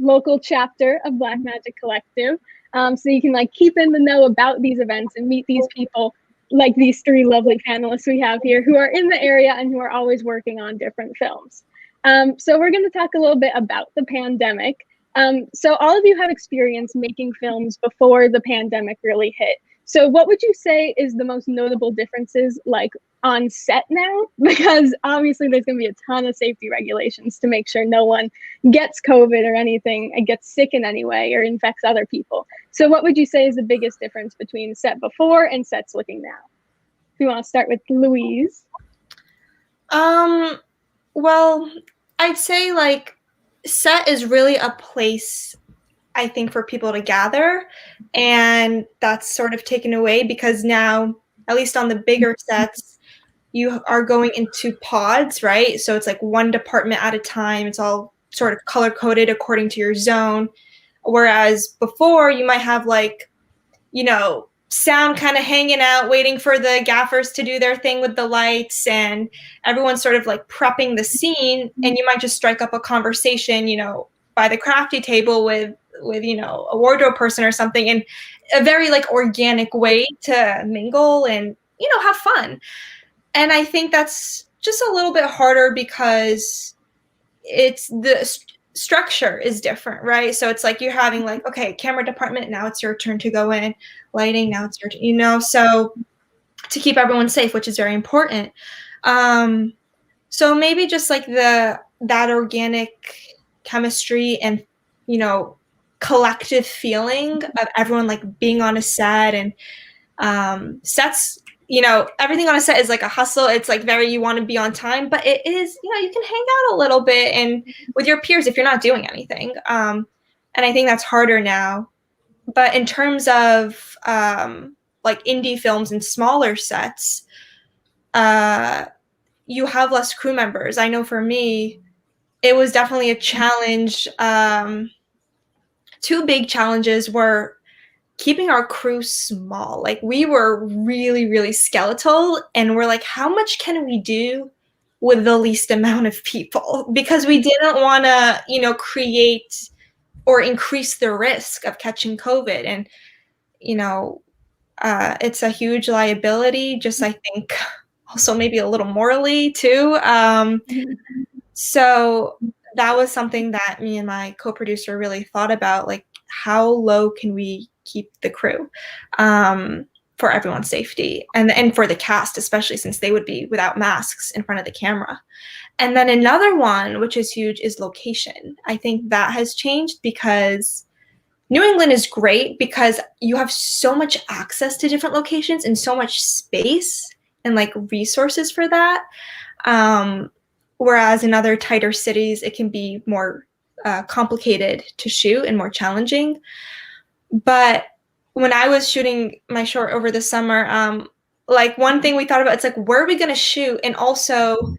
local chapter of Black Magic Collective. So you can like keep in the know about these events and meet these people, like these three lovely panelists we have here who are in the area and who are always working on different films. So we're going to talk a little bit about the pandemic. So all of you have experience making films before the pandemic really hit. So what would you say is the most notable differences like on set now? Because obviously there's going to be a ton of safety regulations to make sure no one gets COVID or anything and gets sick in any way or infects other people. So what would you say is the biggest difference between set before and sets looking now? If you want to start with Louise. Well, I'd say like set is really a place, I think, for people to gather, and that's sort of taken away because now, at least on the bigger sets, you are going into pods, right? So it's like one department at a time. It's all sort of color coded according to your zone. Whereas before you might have like, you know, sound kind of hanging out, waiting for the gaffers to do their thing with the lights, and everyone's sort of like prepping the scene, and you might just strike up a conversation, you know, by the crafty table with you know, a wardrobe person or something, in a very like organic way to mingle and, you know, have fun. And I think that's just a little bit harder because it's the structure is different, right? So it's like you're having like, okay, camera department, now it's your turn to go in, lighting, now it's your turn, you know, so to keep everyone safe, which is very important. So maybe just like that organic chemistry and, you know, collective feeling of everyone like being on a set, and sets, you know, everything on a set is like a hustle. It's like very, you want to be on time, but it is, you know, you can hang out a little bit and with your peers if you're not doing anything. And I think that's harder now. But in terms of like indie films and smaller sets, you have less crew members. I know for me, it was definitely a challenge. Two big challenges were keeping our crew small. Like we were really, really skeletal, and we're like, how much can we do with the least amount of people? Because we didn't want to, you know, create or increase the risk of catching COVID. And, you know, it's a huge liability, just I think also maybe a little morally too. So that was something that me and my co-producer really thought about, like how low can we keep the crew for everyone's safety and for the cast, especially since they would be without masks in front of the camera. And then another one, which is huge, is location. I think that has changed because New England is great because you have so much access to different locations and so much space and like resources for that. Whereas in other tighter cities, it can be more complicated to shoot and more challenging. But when I was shooting my short over the summer, like one thing we thought about, it's like, where are we going to shoot? And also,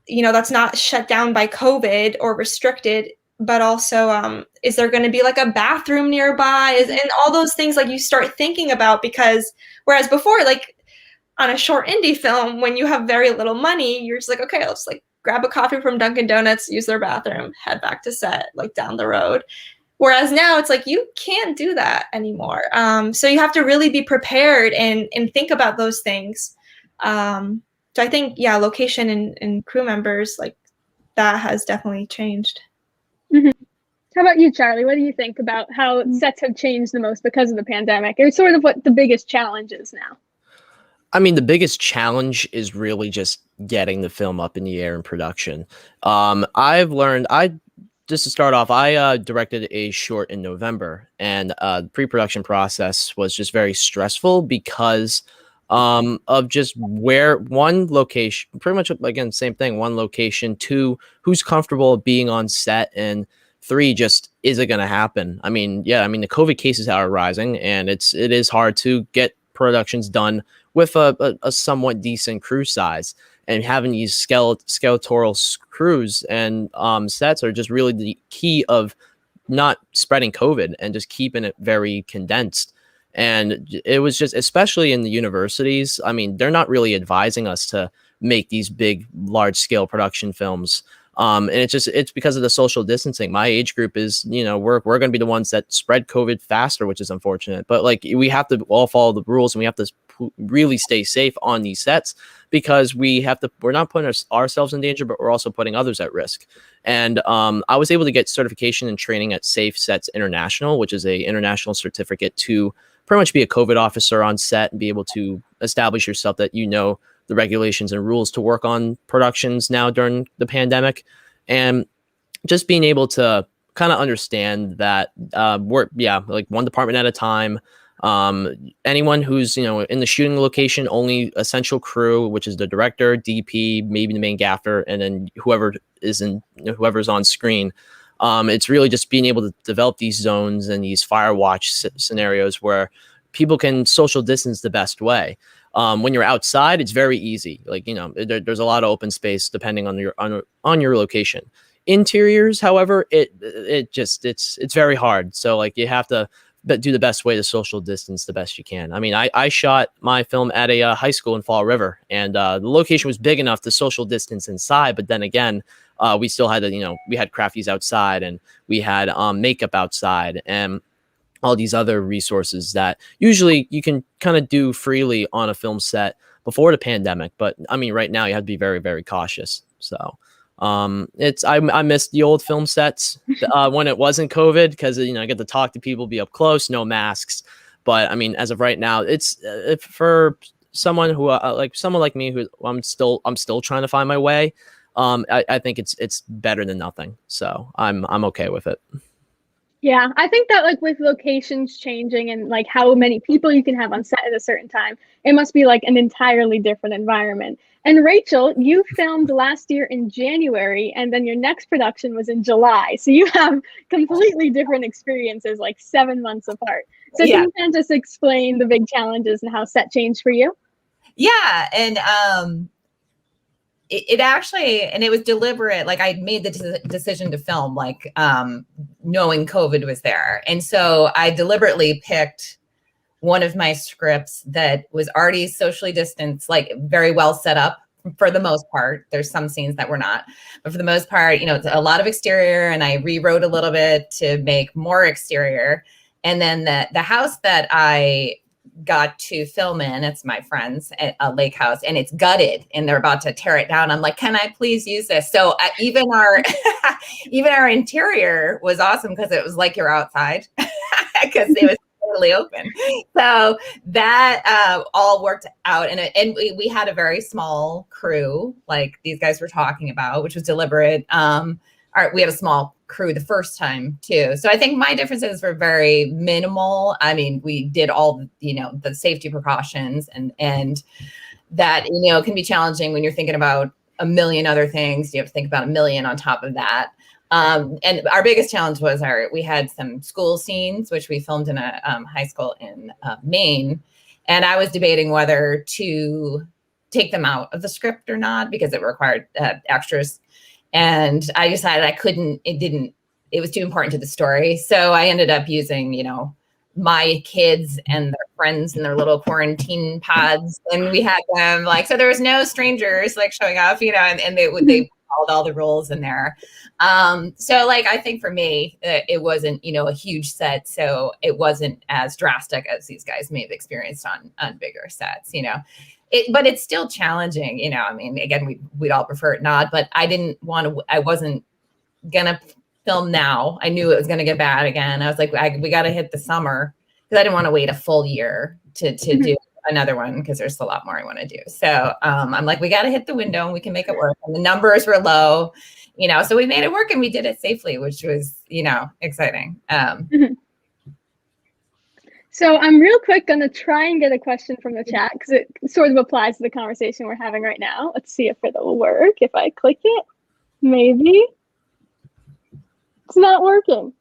you know, that's not shut down by COVID or restricted, but also, is there going to be like a bathroom nearby? And all those things like you start thinking about, because whereas before, like on a short indie film, when you have very little money, you're just like, okay, I'll just like grab a coffee from Dunkin' Donuts, use their bathroom, head back to set, like down the road. Whereas now it's like, you can't do that anymore. So you have to really be prepared and think about those things. So I think, yeah, location and crew members, like that has definitely changed. Mm-hmm. How about you, Charlie? What do you think about how sets have changed the most because of the pandemic, or sort of what the biggest challenge is now? I mean, the biggest challenge is really just getting the film up in the air in production. I've learned, just to start off, I directed a short in November, and the pre-production process was just very stressful because of just where one location, pretty much again, same thing, one location, two, who's comfortable being on set, and three, just is it going to happen? I mean, yeah, I mean, the COVID cases are rising, and it is hard to get productions done with a somewhat decent crew size, and having these skeletal crews and sets are just really the key of not spreading COVID and just keeping it very condensed. And it was just, especially in the universities, I mean, they're not really advising us to make these big, large scale production films. And it's because of the social distancing. My age group is, we're going to be the ones that spread COVID faster, which is unfortunate. But like, we have to all follow the rules, and we have to really stay safe on these sets, because we're not putting ourselves in danger, but we're also putting others at risk. And I was able to get certification and training at Safe Sets International, which is a international certificate to pretty much be a COVID officer on set and be able to establish yourself that the regulations and rules to work on productions now during the pandemic. And just being able to kind of understand that like one department at a time. Anyone who's in the shooting location, only essential crew, which is the director, DP, maybe the main gaffer, and then whoever's on screen. It's really just being able to develop these zones and these fire watch scenarios where people can social distance the best way. When you're outside, it's very easy. Like, there's a lot of open space depending on your location. Interiors, however, it's very hard. So like, you have to do the best way to social distance the best you can. I mean, I shot my film at a high school in Fall River, and the location was big enough to social distance inside. But then again, we still had to, we had crafties outside, and we had makeup outside, and all these other resources that usually you can kind of do freely on a film set before the pandemic. But I mean, right now you have to be very, very cautious. So I missed the old film sets when it wasn't COVID, because I get to talk to people, be up close, no masks. But I mean, as of right now, it's for someone who someone like me, who I'm still trying to find my way. I think it's better than nothing. So I'm okay with it. Yeah, I think that like with locations changing and like how many people you can have on set at a certain time, it must be like an entirely different environment. And Rachel, you filmed last year in January, and then your next production was in July. So you have completely different experiences, like 7 months apart. So can you kind of just explain the big challenges and how set changed for you? Yeah, and it actually, and it was deliberate. Like, I made the decision to film, like, knowing COVID was there. And so I deliberately picked one of my scripts that was already socially distanced, like very well set up for the most part. There's some scenes that were not, but for the most part, it's a lot of exterior, and I rewrote a little bit to make more exterior. And then the house that I got to film in, it's my friend's at a lake house, and it's gutted and they're about to tear it down. I'm like, can I please use this? So even our interior was awesome, because it was like you're outside, because it was totally open. So that all worked out, and we had a very small crew, like these guys were talking about, which was deliberate. We had a small crew the first time too. So I think my differences were very minimal. I mean, we did all, the safety precautions, and that, can be challenging when you're thinking about a million other things. You have to think about a million on top of that. And our biggest challenge was we had some school scenes, which we filmed in a high school in Maine. And I was debating whether to take them out of the script or not, because it required extras. And I decided I couldn't, it was too important to the story. So I ended up using, my kids and their friends in their little quarantine pods. And we had them so there was no strangers showing up, and they followed all the rules in there. So I think for me, it wasn't, a huge set. So it wasn't as drastic as these guys may have experienced on bigger sets, but it's still challenging, I mean, again, we'd all prefer it not, but I wasn't gonna film now. I knew it was gonna get bad again. I was like, we got to hit the summer, because I didn't want to wait a full year to do another one, because there's a lot more I want to do. So I'm like, we got to hit the window and we can make it work. And the numbers were low, so we made it work, and we did it safely, which was, exciting. So I'm real quick going to try and get a question from the chat, because it sort of applies to the conversation we're having right now. Let's see if it'll work. If I click it, maybe. It's not working.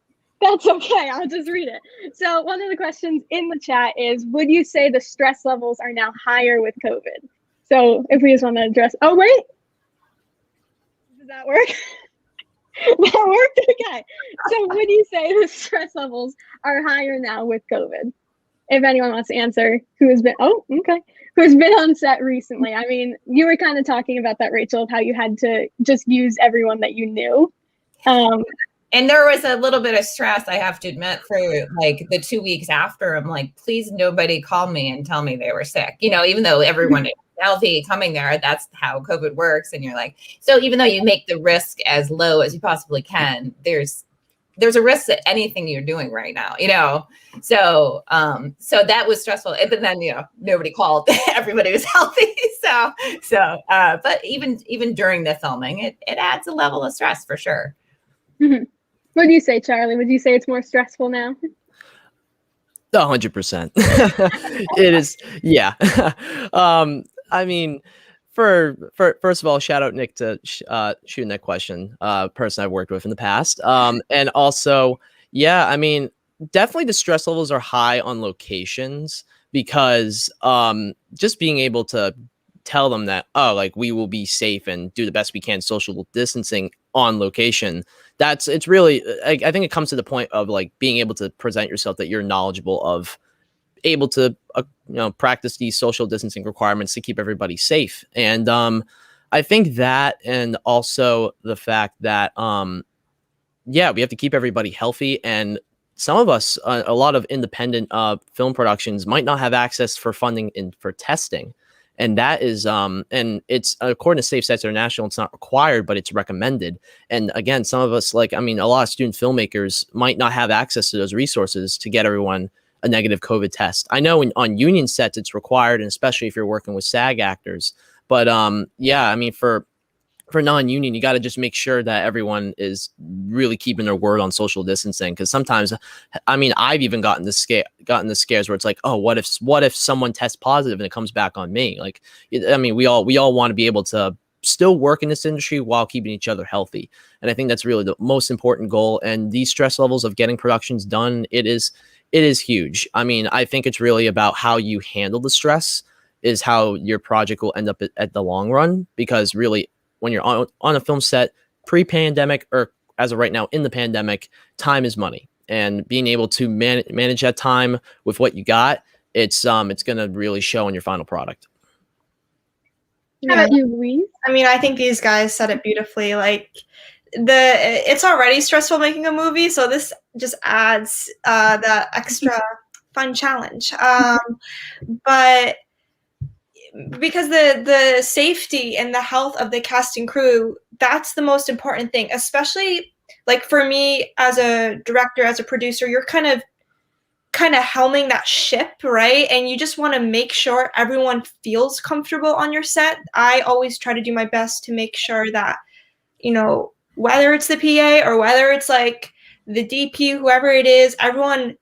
That's okay. I'll just read it. So one of the questions in the chat is, would you say the stress levels are now higher with COVID? So if we just want to address, oh, wait. Does that work? That worked? Okay. So would you say the stress levels are higher now with COVID? If anyone wants to answer, who has been on set recently. I mean, you were kind of talking about that, Rachel, of how you had to just use everyone that you knew. And there was a little bit of stress, I have to admit, for like the 2 weeks after. I'm like, please nobody call me and tell me they were sick. You know, even though everyone is healthy coming there, that's how COVID works. And you're like, so even though you make the risk as low as you possibly can, there's a risk that anything you're doing right now, you know? So that was stressful. But then, you know, nobody called, everybody was healthy. But even during the filming, it adds a level of stress for sure. Mm-hmm. What do you say, Charlie? Would you say it's more stressful now? 100%. It is. Yeah. I mean, for first of all, shout out Nick to shooting that question. Person I've worked with in the past. And also, yeah, I mean, definitely the stress levels are high on locations because just being able to tell them that, oh, like we will be safe and do the best we can social distancing on location. It's really, I think it comes to the point of like being able to present yourself that you're knowledgeable of, able to practice these social distancing requirements to keep everybody safe. And I think that, and also the fact that we have to keep everybody healthy. And some of us, a lot of independent film productions might not have access for funding for testing. And that is, and it's according to Safe Sites International, it's not required, but it's recommended. And again, some of us, like, I mean, a lot of student filmmakers might not have access to those resources to get everyone a negative COVID test. I know on union sets, it's required, and especially if you're working with SAG actors. But I mean, for non-union, you got to just make sure that everyone is really keeping their word on social distancing. Because sometimes, I mean, I've even gotten the scares where it's like, oh, what if someone tests positive and it comes back on me? Like, I mean, we all want to be able to still work in this industry while keeping each other healthy. And I think that's really the most important goal. And these stress levels of getting productions done, it is huge. I mean, I think it's really about how you handle the stress is how your project will end up at the long run. Because really, when you're on a film set, pre-pandemic or as of right now in the pandemic, time is money, and being able to manage that time with what you got, it's going to really show in your final product. How about you, Louise? I mean, I think these guys said it beautifully. Like, it's already stressful making a movie, so this just adds that extra fun challenge. But because the safety and the health of the cast and crew, that's the most important thing. Especially like for me as a director, as a producer, you're kind of helming that ship, right? And you just want to make sure everyone feels comfortable on your set. I always try to do my best to make sure that, you know, whether it's the PA or whether it's like the DP, whoever it is, everyone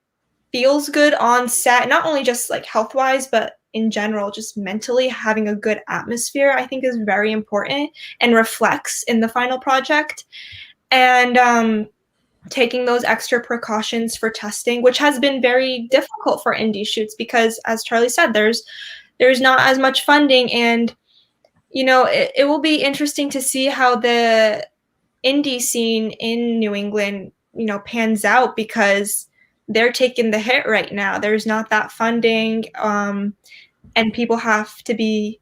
feels good on set, not only just like health-wise, but in general, just mentally having a good atmosphere, I think is very important and reflects in the final project. And taking those extra precautions for testing, which has been very difficult for indie shoots because, as Charlie said, there's not as much funding. And, you know, it will be interesting to see how the indie scene in New England, you know, pans out, because they're taking the hit right now. There's not that funding, and people have to be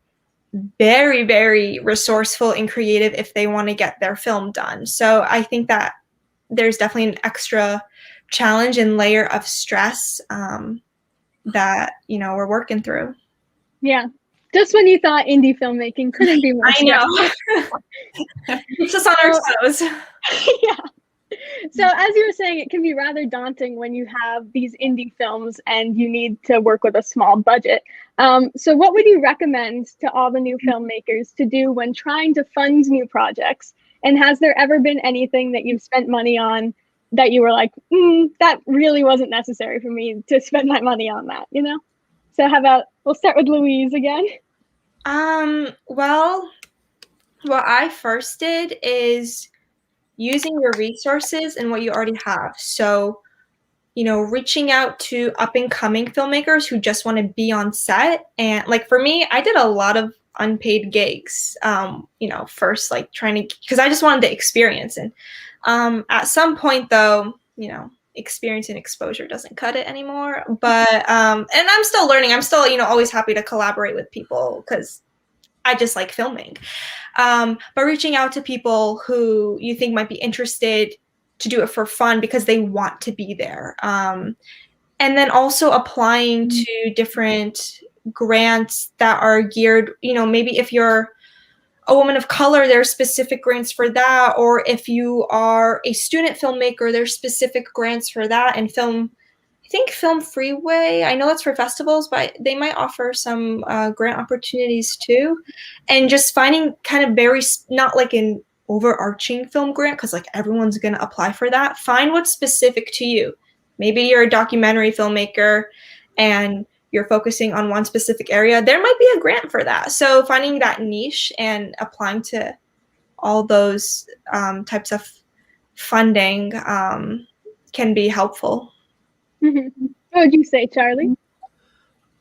very, very resourceful and creative if they want to get their film done. So I think that there's definitely an extra challenge and layer of stress that, you know, we're working through. Yeah. Just when you thought indie filmmaking couldn't be more I know. It's just on our toes. Yeah. So as you were saying, it can be rather daunting when you have these indie films and you need to work with a small budget. So what would you recommend to all the new filmmakers to do when trying to fund new projects? And has there ever been anything that you've spent money on that you were like, that really wasn't necessary for me to spend my money on that, you know? So how about, we'll start with Louise again. Well, what I first did is using your resources and what you already have. So reaching out to up and coming filmmakers who just want to be on set. And like for me, I did a lot of unpaid gigs, first, like trying to, because I just wanted the experience. And at some point though, experience and exposure doesn't cut it anymore. But, and I'm still learning. I'm still, always happy to collaborate with people because I just like filming. But reaching out to people who you think might be interested to do it for fun because they want to be there. And then also applying to different grants that are geared, maybe if you're a woman of color, there's specific grants for that. Or if you are a student filmmaker, there's specific grants for that. And I think Film Freeway, I know that's for festivals, but they might offer some grant opportunities too. And just finding kind of very, not like an overarching film grant, because like everyone's going to apply for that. Find what's specific to you. Maybe you're a documentary filmmaker and you're focusing on one specific area. There might be a grant for that. So finding that niche and applying to all those types of funding can be helpful. Mm-hmm. What would you say, Charlie?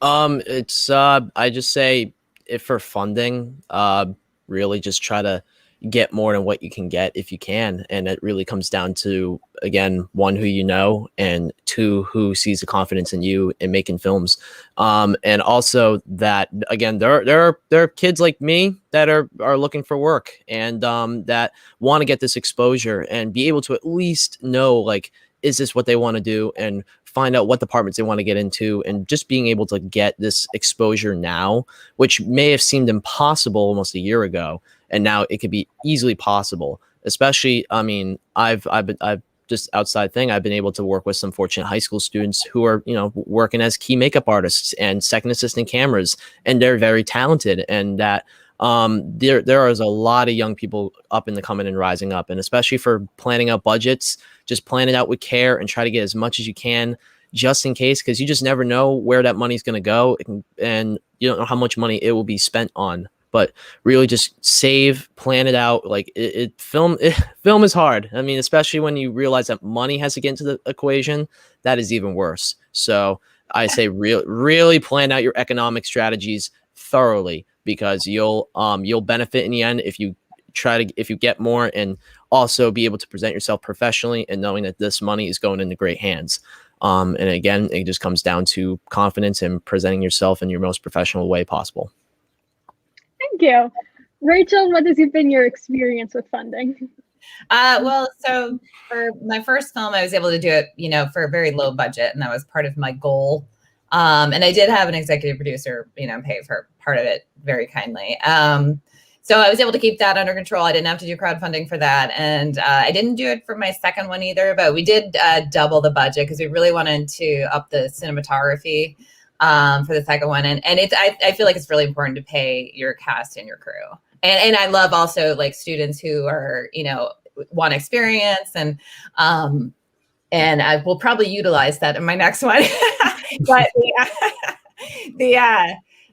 It's I just say if for funding, really just try to get more than what you can get if you can. And it really comes down to, again, one, who you know, and two, who sees the confidence in you in making films. And also that, again, there are kids like me that are looking for work and that want to get this exposure and be able to at least know, like, is this what they want to do, and find out what departments they want to get into, and just being able to get this exposure now, which may have seemed impossible almost a year ago. And now it could be easily possible, especially, I mean, I've just outside thing, I've been able to work with some fortunate high school students who are, working as key makeup artists and second assistant cameras, and they're very talented. And that there is a lot of young people up in the coming and rising up, and especially for planning out budgets, just plan it out with care and try to get as much as you can just in case, because you just never know where that money's going to go, and you don't know how much money it will be spent on. But really just save, plan it out. Like film is hard. I mean, especially when you realize that money has to get into the equation, that is even worse. So I say really plan out your economic strategies thoroughly, because you'll benefit in the end if you get more, and also be able to present yourself professionally and knowing that this money is going into great hands. And again, it just comes down to confidence and presenting yourself in your most professional way possible. Thank you. Rachel, what has been your experience with funding? Well, so for my first film, I was able to do it, for a very low budget, and that was part of my goal. And I did have an executive producer, pay for part of it very kindly. So I was able to keep that under control. I didn't have to do crowdfunding for that. And I didn't do it for my second one either, but we did double the budget because we really wanted to up the cinematography for the second one. And I feel like it's really important to pay your cast and your crew. And I love also like students who are, want experience, and I will probably utilize that in my next one. But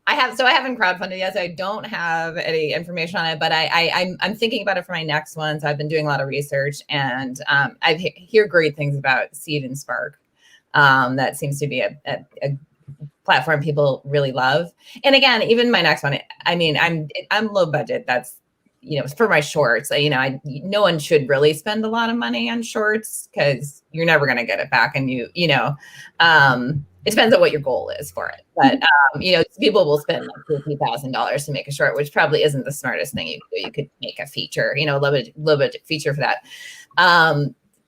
I haven't crowdfunded yet, so I don't have any information on it, but I'm thinking about it for my next one. So I've been doing a lot of research, and I hear great things about Seed and Spark. That seems to be a platform people really love. And again, even my next one, I mean, I'm low budget. That's, for my shorts, no one should really spend a lot of money on shorts because you're never going to get it back. And it depends on what your goal is for it. But, people will spend like $50,000 to make a short, which probably isn't the smartest thing you could do. You could make a feature, a low budget feature for that.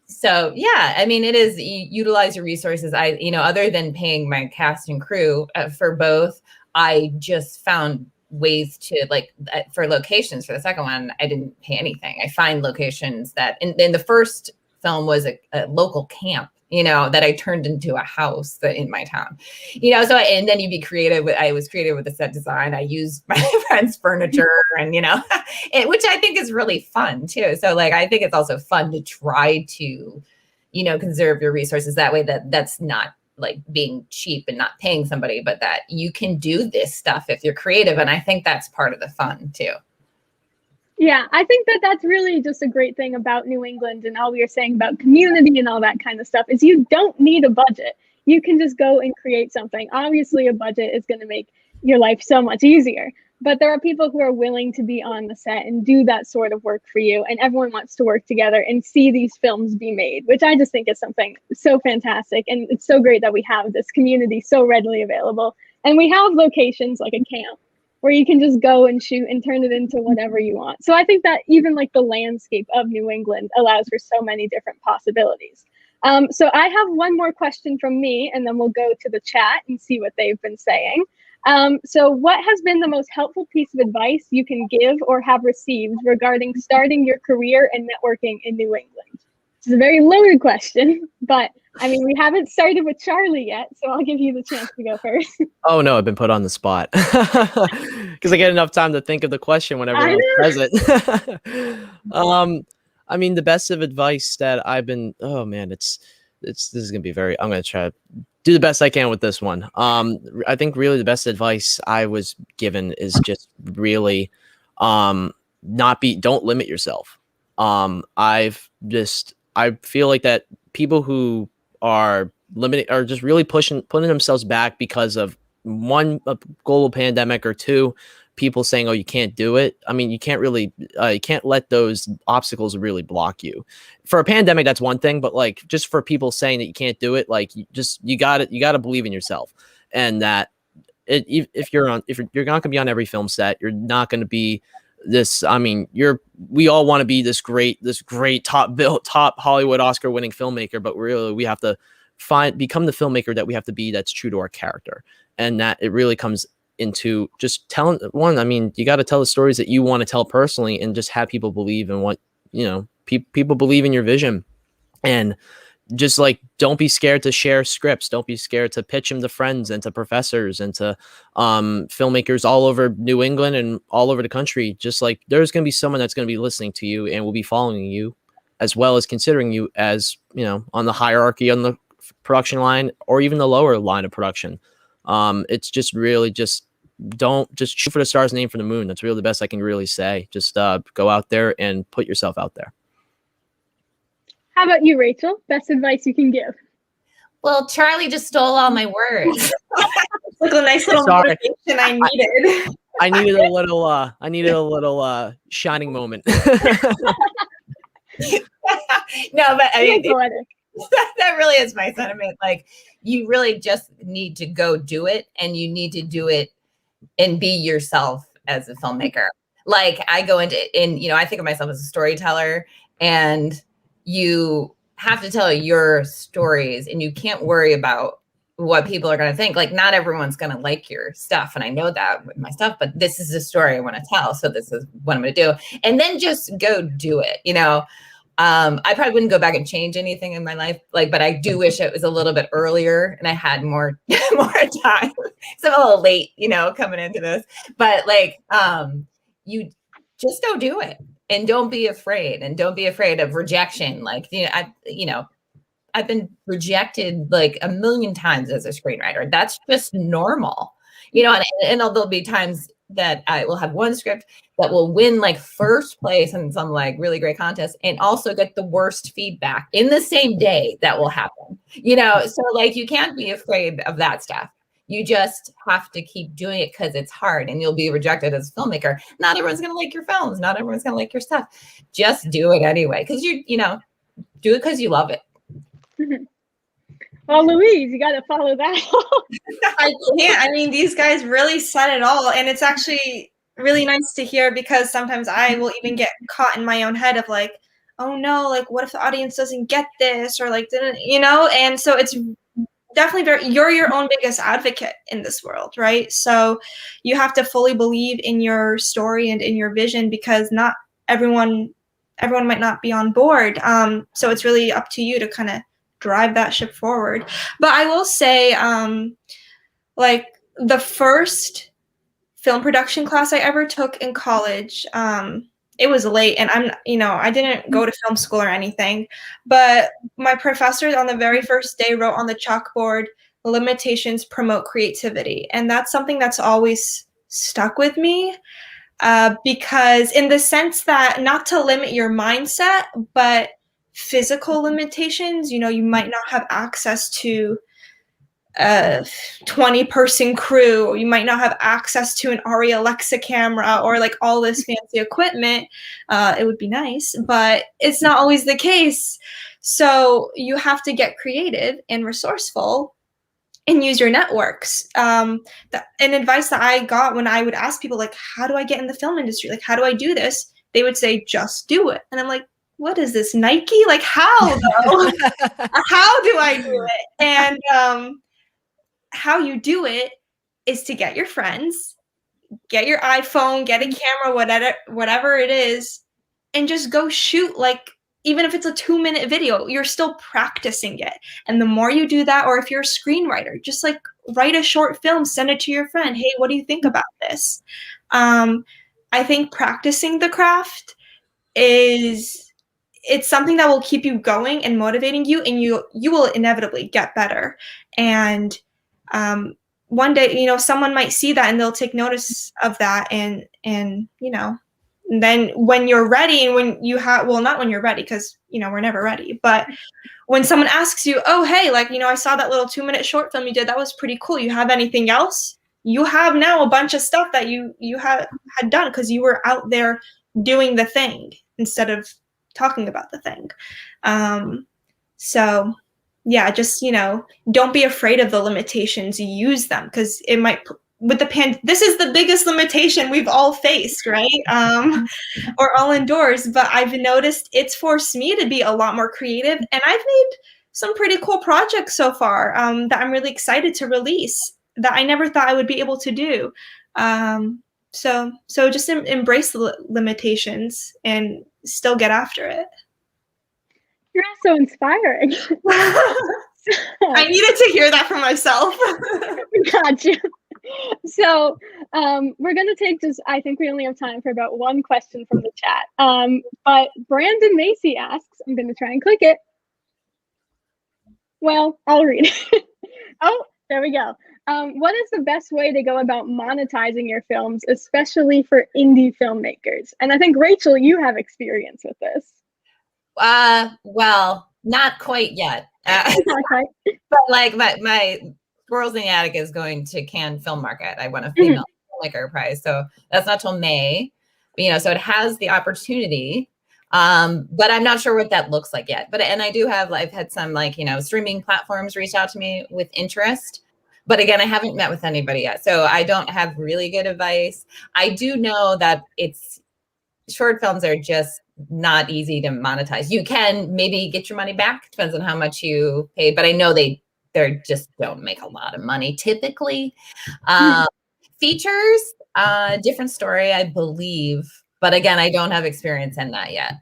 So yeah, I mean, it is, you utilize your resources. Other than paying my cast and crew for both, I just found ways to for locations for the second one, I didn't pay anything. I find locations that in the first film was a local camp, that I turned into a house in my town, so, and then you'd be creative I was creative with the set design. I used my friend's furniture and, which I think is really fun too. So I think it's also fun to try to, conserve your resources that way, that's not like being cheap and not paying somebody, but that you can do this stuff if you're creative. And I think that's part of the fun too. Yeah, I think that that's really just a great thing about New England and all we were saying about community and all that kind of stuff is you don't need a budget. You can just go and create something. Obviously, a budget is going to make your life so much easier, but there are people who are willing to be on the set and do that sort of work for you. And everyone wants to work together and see these films be made, which I just think is something so fantastic. And it's so great that we have this community so readily available. And we have locations like a camp where you can just go and shoot and turn it into whatever you want. So I think that even like the landscape of New England allows for so many different possibilities. So I have one more question from me, and then we'll go to the chat and see what they've been saying. So what has been the most helpful piece of advice you can give or have received regarding starting your career and networking in New England? It's a very loaded question, but I mean, we haven't started with Charlie yet, so I'll give you the chance to go first. Oh no, I've been put on the spot because I get enough time to think of the question when everyone else says it. I mean, the best of advice that I've been, oh man, this is gonna be very. I'm gonna try to do the best I can with this one. I think really the best advice I was given is just really, don't limit yourself. I feel like that people who are limiting are just really putting themselves back because of one, a global pandemic, or two, people saying, oh, you can't do it. I mean, you can't let those obstacles really block you. For a pandemic, that's one thing, but like just for people saying that you can't do it, like you got to believe in yourself, and that if you're not going to be on every film set, you're not going to be this. I mean, we all want to be this great top Hollywood Oscar winning filmmaker, but really we have to become the filmmaker that we have to be, that's true to our character. And that it really comes into just telling I mean, you got to tell the stories that you want to tell personally, and just have people believe in what, people believe in your vision. And just like, don't be scared to share scripts. Don't be scared to pitch them to friends and to professors and to filmmakers all over New England and all over the country. Just like, there's going to be someone that's going to be listening to you and will be following you, as well as considering you as, on the hierarchy, on the production line, or even the lower line of production. It's just really don't just shoot for the stars and aim for the moon. That's really the best I can really say. Just go out there and put yourself out there. How about you, Rachel? Best advice you can give? Well, Charlie just stole all my words. Like a nice little motivation I needed. I needed a little shining moment. No, but I mean, that really is my sentiment. Like, you really just need to go do it, and you need to do it and be yourself as a filmmaker. Like, I go into, I think of myself as a storyteller, and you have to tell your stories, and you can't worry about what people are going to think. Like, not everyone's going to like your stuff, and I know that with my stuff, but this is the story I want to tell, so this is what I'm going to do. And then just go do it. I probably wouldn't go back and change anything in my life, but I do wish it was a little bit earlier and I had more time. So I'm a little late, coming into this, but you just go do it, and don't be afraid, and don't be afraid of rejection. I've been rejected like a million times as a screenwriter. That's just normal, and there'll be times that I will have one script that will win like first place in some like really great contest, and also get the worst feedback in the same day. That will happen, so like, you can't be afraid of that stuff. You just have to keep doing it because it's hard, and you'll be rejected as a filmmaker. Not everyone's going to like your films. Not everyone's going to like your stuff. Just do it anyway, because do it because you love it. Mm-hmm. Well, Louise, you got to follow that. I can't. I mean, these guys really said it all, and it's actually really nice to hear, because sometimes I will even get caught in my own head of like, oh no, like what if the audience doesn't get this, or like didn't, and so it's definitely you're your own biggest advocate in this world, right? So you have to fully believe in your story and in your vision, because not everyone might not be on board. So it's really up to you to kind of drive that ship forward. But I will say, like the first film production class I ever took in college, it was late, and I didn't go to film school or anything, but my professor on the very first day wrote on the chalkboard, "Limitations promote creativity." And that's something that's always stuck with me. because in the sense that not to limit your mindset, but physical limitations, you know, you might not have access to a 20-person crew, or you might not have access to an Arri Alexa camera or like all this fancy equipment. It would be nice, but it's not always the case. So you have to get creative and resourceful and use your networks. An advice that I got when I would ask people, like, how do I get in the film industry? Like, how do I do this? They would say, just do it. And I'm like, what is this, Nike? Like, how though? How do I do it? And how you do it is to get your friends, get your iPhone, get a camera, whatever it is, and just go shoot. Like, even if it's a 2-minute video, you're still practicing it. And the more you do that, or if you're a screenwriter, just like write a short film, send it to your friend. Hey, what do you think about this? I think practicing the craft it's something that will keep you going and motivating you, and you will inevitably get better. And one day, you know, someone might see that and they'll take notice of that, and you know, and then when you're ready, and when you have, well, not when you're ready, because, you know, we're never ready, but when someone asks you, oh, hey, like, you know, I saw that little 2-minute short film you did, that was pretty cool, you have anything else? You have now a bunch of stuff that you had done because you were out there doing the thing instead of talking about the thing. So yeah, just, you know, don't be afraid of the limitations. Use them, because it might, with the this is the biggest limitation we've all faced, right? Or all indoors. But I've noticed it's forced me to be a lot more creative, and I've made some pretty cool projects so far that I'm really excited to release that I never thought I would be able to do. So just embrace the limitations and still get after it. You're also inspiring. I needed to hear that from myself. Gotcha. So we're going to take I think we only have time for about one question from the chat. But Brandon Macy asks, I'm going to try and click it. Well, I'll read it. Oh, there we go. What is the best way to go about monetizing your films, especially for indie filmmakers? And I think, Rachel, you have experience with this. Well, not quite yet. Okay. But like my Squirrels in the Attic is going to Cannes Film Market. I won a female filmmaker prize, so that's not till May. But, you know, so it has the opportunity, but I'm not sure what that looks like yet. But I've had some, like, you know, streaming platforms reach out to me with interest. But again, I haven't met with anybody yet, so I don't have really good advice. I do know that short films are just not easy to monetize. You can maybe get your money back, depends on how much you paid, but I know they just don't make a lot of money typically. Features, different story, I believe, but again, I don't have experience in that yet.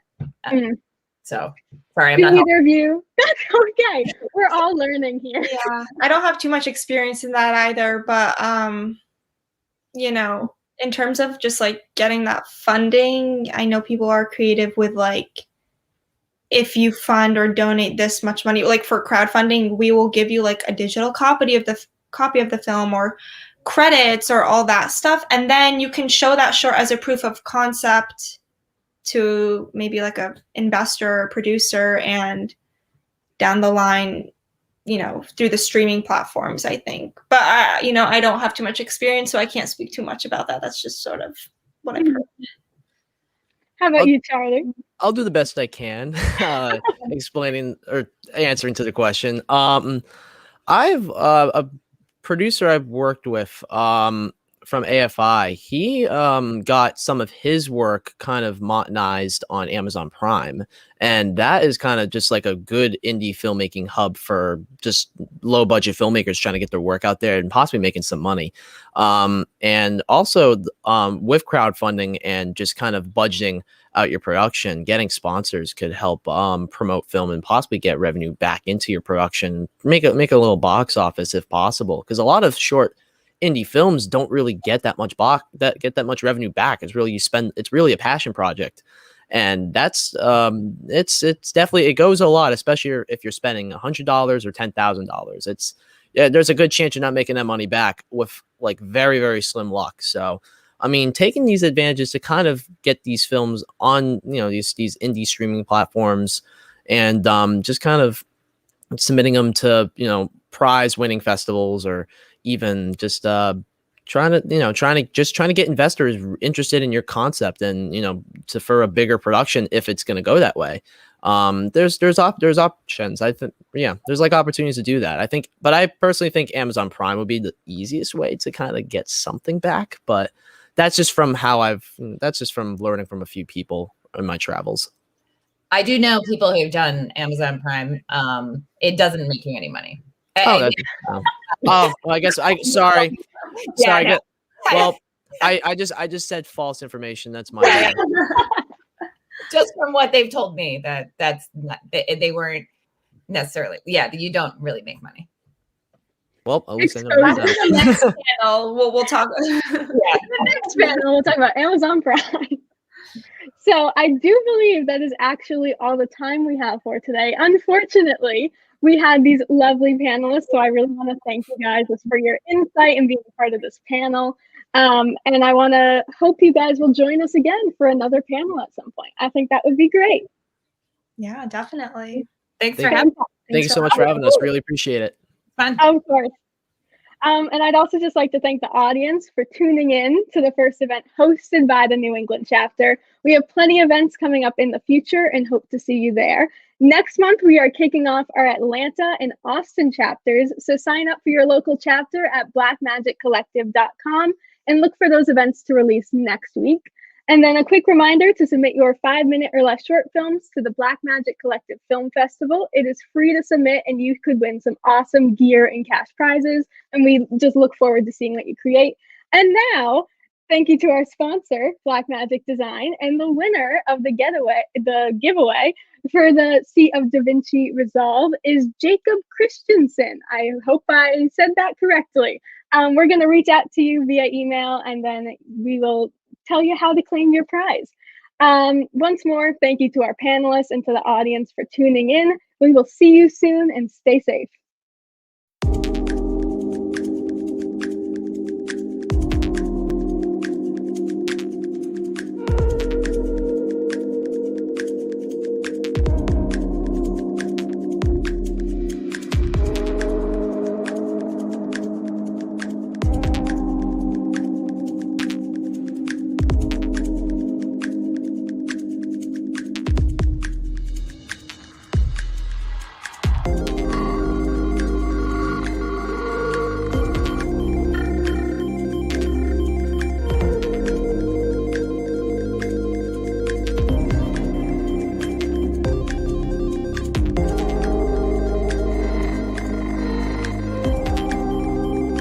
So sorry, I'm not either of you. That's okay. We're all learning here. Yeah, I don't have too much experience in that either, but you know, in terms of just like getting that funding, I know people are creative with, like, if you fund or donate this much money, like for crowdfunding, we will give you like a digital copy of the film or credits or all that stuff, and then you can show that short as a proof of concept to maybe like a investor or producer, and down the line, you know, through the streaming platforms, I think. But you know, I don't have too much experience, so I can't speak too much about that. That's just sort of what I've heard. How about you, Charlie? I'll do the best I can explaining or answering to the question. I've a producer I've worked with from AFI. He got some of his work kind of monetized on Amazon Prime, and that is kind of just like a good indie filmmaking hub for just low budget filmmakers trying to get their work out there and possibly making some money. And also with crowdfunding and just kind of budgeting out your production, getting sponsors could help promote film and possibly get revenue back into your production, make a little box office if possible, because a lot of short indie films don't really get that much revenue back. It's really a passion project, and that's it's definitely, it goes a lot, especially if you're spending $100 or $10,000. There's a good chance you're not making that money back with like very, very slim luck. So I mean, taking these advantages to kind of get these films on, these indie streaming platforms, and just kind of submitting them to, prize winning festivals, or even just trying to get investors interested in your concept, and for a bigger production if it's going to go that way. There's options. I think, there's like opportunities to do that, I think. But I personally think Amazon Prime would be the easiest way to kind of get something back. But that's just from learning from a few people in my travels. I do know people who've done Amazon Prime. It doesn't make you any money. Well, I guess sorry. Yeah, Well, I just said false information. That's my just from what they've told me, that's not, they weren't necessarily. Yeah, you don't really make money. Well, at least I know. The next panel, we'll talk. The next panel, we'll talk about Amazon Prime. So I do believe that is actually all the time we have for today. Unfortunately, we had these lovely panelists, so I really want to thank you guys for your insight and being a part of this panel. And I want to hope you guys will join us again for another panel at some point. I think that would be great. Yeah, definitely. Thanks for having us. Thank you so much for having us. Really appreciate it. Fun. Of course. And I'd also just like to thank the audience for tuning in to the first event hosted by the New England chapter. We have plenty of events coming up in the future and hope to see you there. Next month, we are kicking off our Atlanta and Austin chapters. So sign up for your local chapter at blackmagiccollective.com and look for those events to release next week. And then a quick reminder to submit your 5-minute or less short films to the Black Magic Collective Film Festival. It is free to submit, and you could win some awesome gear and cash prizes. And we just look forward to seeing what you create. And now, thank you to our sponsor, Black Magic Design, and the winner of the giveaway for the Sea of Da Vinci Resolve is Jacob Christensen. I hope I said that correctly. We're going to reach out to you via email, and then we will tell you how to claim your prize. Once more, thank you to our panelists and to the audience for tuning in. We will see you soon, and stay safe.